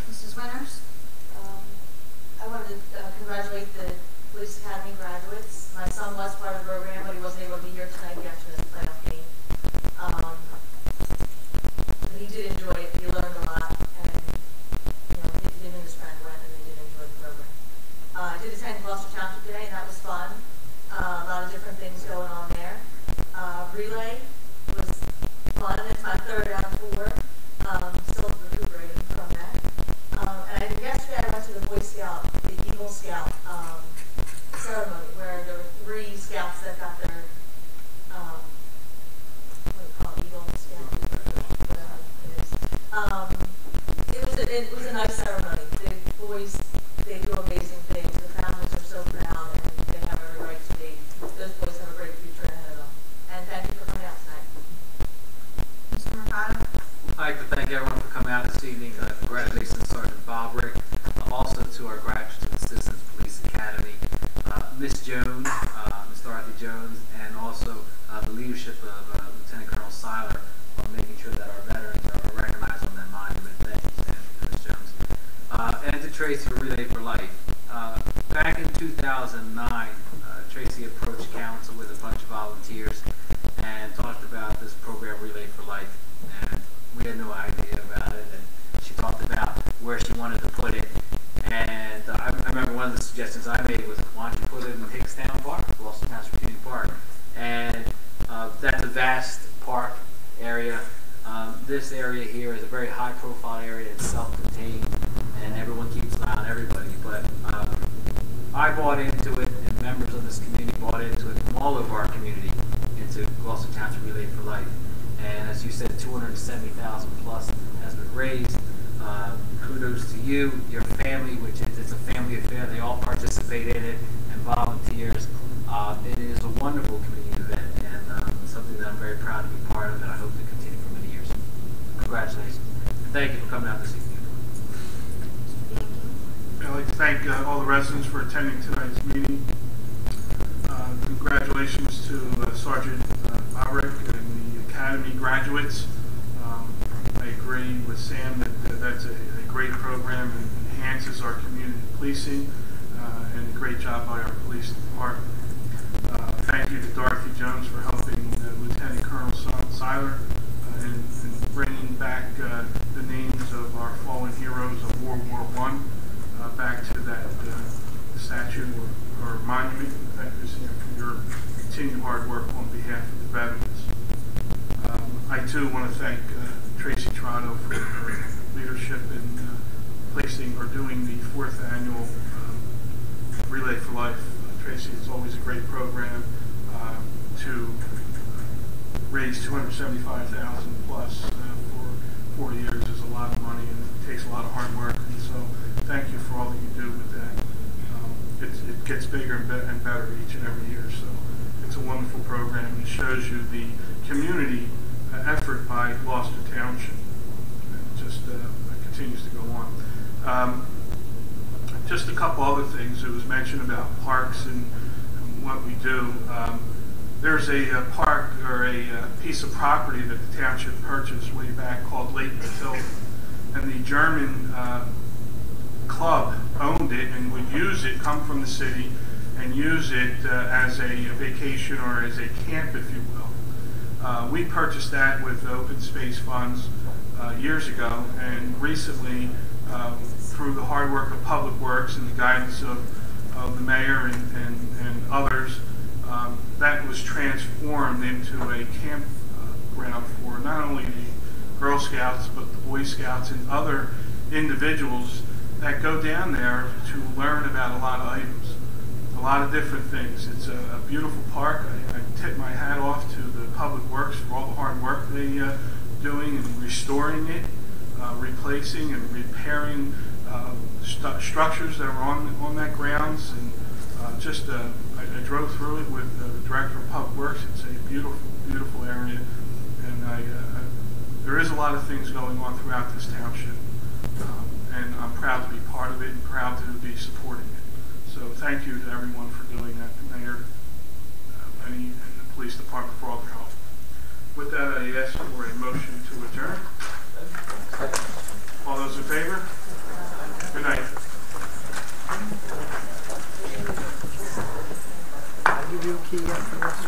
Mrs. Winters? I wanted to congratulate the Police Academy graduates. My son was part of the program, but he wasn't able to be here tonight. He actually had a playoff game. He did enjoy it. He learned a lot, and him and his friend went, and they did enjoy the program. I did attend Gloucester Township today, and that was fun. A lot of different things going on there. Relay was fun. It's my 3rd out of 4. Still recuperating from that. And yesterday I went to the Boy Scout, the Eagle Scout ceremony, where there were 3 scouts that got their, what do you call it, Eagle Scout, whatever it is. It was a nice ceremony. The boys, they do amazing things. The families are so proud, and they have every right to be. Those boys have a great future ahead of them. And thank you for coming out tonight. Mr. Mercado? I'd like to thank everyone for coming out this evening. Congratulations, Sergeant Bobrick. Also to our graduates of the Citizens Police Academy, Miss Jones, Miss Dorothy Jones, and also the leadership of Lieutenant Colonel Siler on making sure that our veterans are recognized on that monument. Thank you, Miss Jones. And to Tracy for Relay for Life. Back in 2009, Tracy approached council with a bunch of volunteers and talked about this program, Relay for Life. And we had no idea about it, and she talked about where she wanted to put it. And I remember one of the suggestions I made was, why don't you put it in Hickstown Park, Gloucester Township Community Park. And that's a vast park area. This area here is a very high-profile area. It's self-contained, and everyone keeps an eye on everybody. But I bought into it, and members of this community bought into it from all over our community, into Gloucester Township Relay for Life. And as you said, 270,000 plus has been raised. Kudos to you, your family, which is it's a family affair. They all participate in it, and volunteers. It is a wonderful community event, and something that I'm very proud to be part of, and I hope to continue for many years. Congratulations. And thank you for coming out this evening. I'd like to thank all the residents for attending tonight's meeting. Congratulations to Sergeant Bobrick and the Academy graduates. I agree with Sam that that's a great program, and job by our police department. Thank you to Dorothy Jones for helping Lieutenant Colonel Seiler in bringing back the names of our fallen heroes of World War I back to that statue or monument. Thank you, Sam, for your continued hard work on behalf of the veterans. I too want to thank Tracy Trotto for her leadership in placing or doing the 4th annual Relay for Life. Tracy, it's always a great program to raise $275,000 plus for 4 years is a lot of money, and it takes a lot of hard work. And so, thank you for all that you do with that. It gets bigger and better each and every year. So, it's a wonderful program, and it shows you the community effort by Gloucester Township. And it just continues to go on. Just a couple other things. It was mentioned about parks and what we do. There's a park or a piece of property that the township purchased way back called Lake Matilda, and the German club owned it and would use it, come from the city, and use it as a vacation or as a camp, if you will. We purchased that with open space funds years ago, and recently, through the hard work of Public Works and the guidance of the mayor and others, that was transformed into a campground for not only the Girl Scouts, but the Boy Scouts and other individuals that go down there to learn about a lot of items, a lot of different things. It's a beautiful park. I tip my hat off to the Public Works for all the hard work they're doing in restoring it, replacing and repairing structures that are on that grounds, and I drove through it with the director of Public Works. It's a beautiful, beautiful area, and there is a lot of things going on throughout this township, and I'm proud to be part of it and proud to be supporting it. So thank you to everyone for doing that, the mayor, Lenny, and the police department for all their help. With that, I ask for a motion to adjourn. All those in favor? Good night. I'll give you a key after this.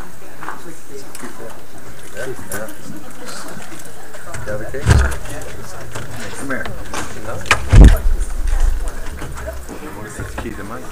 You have a key? Come here. No. Key to Mike.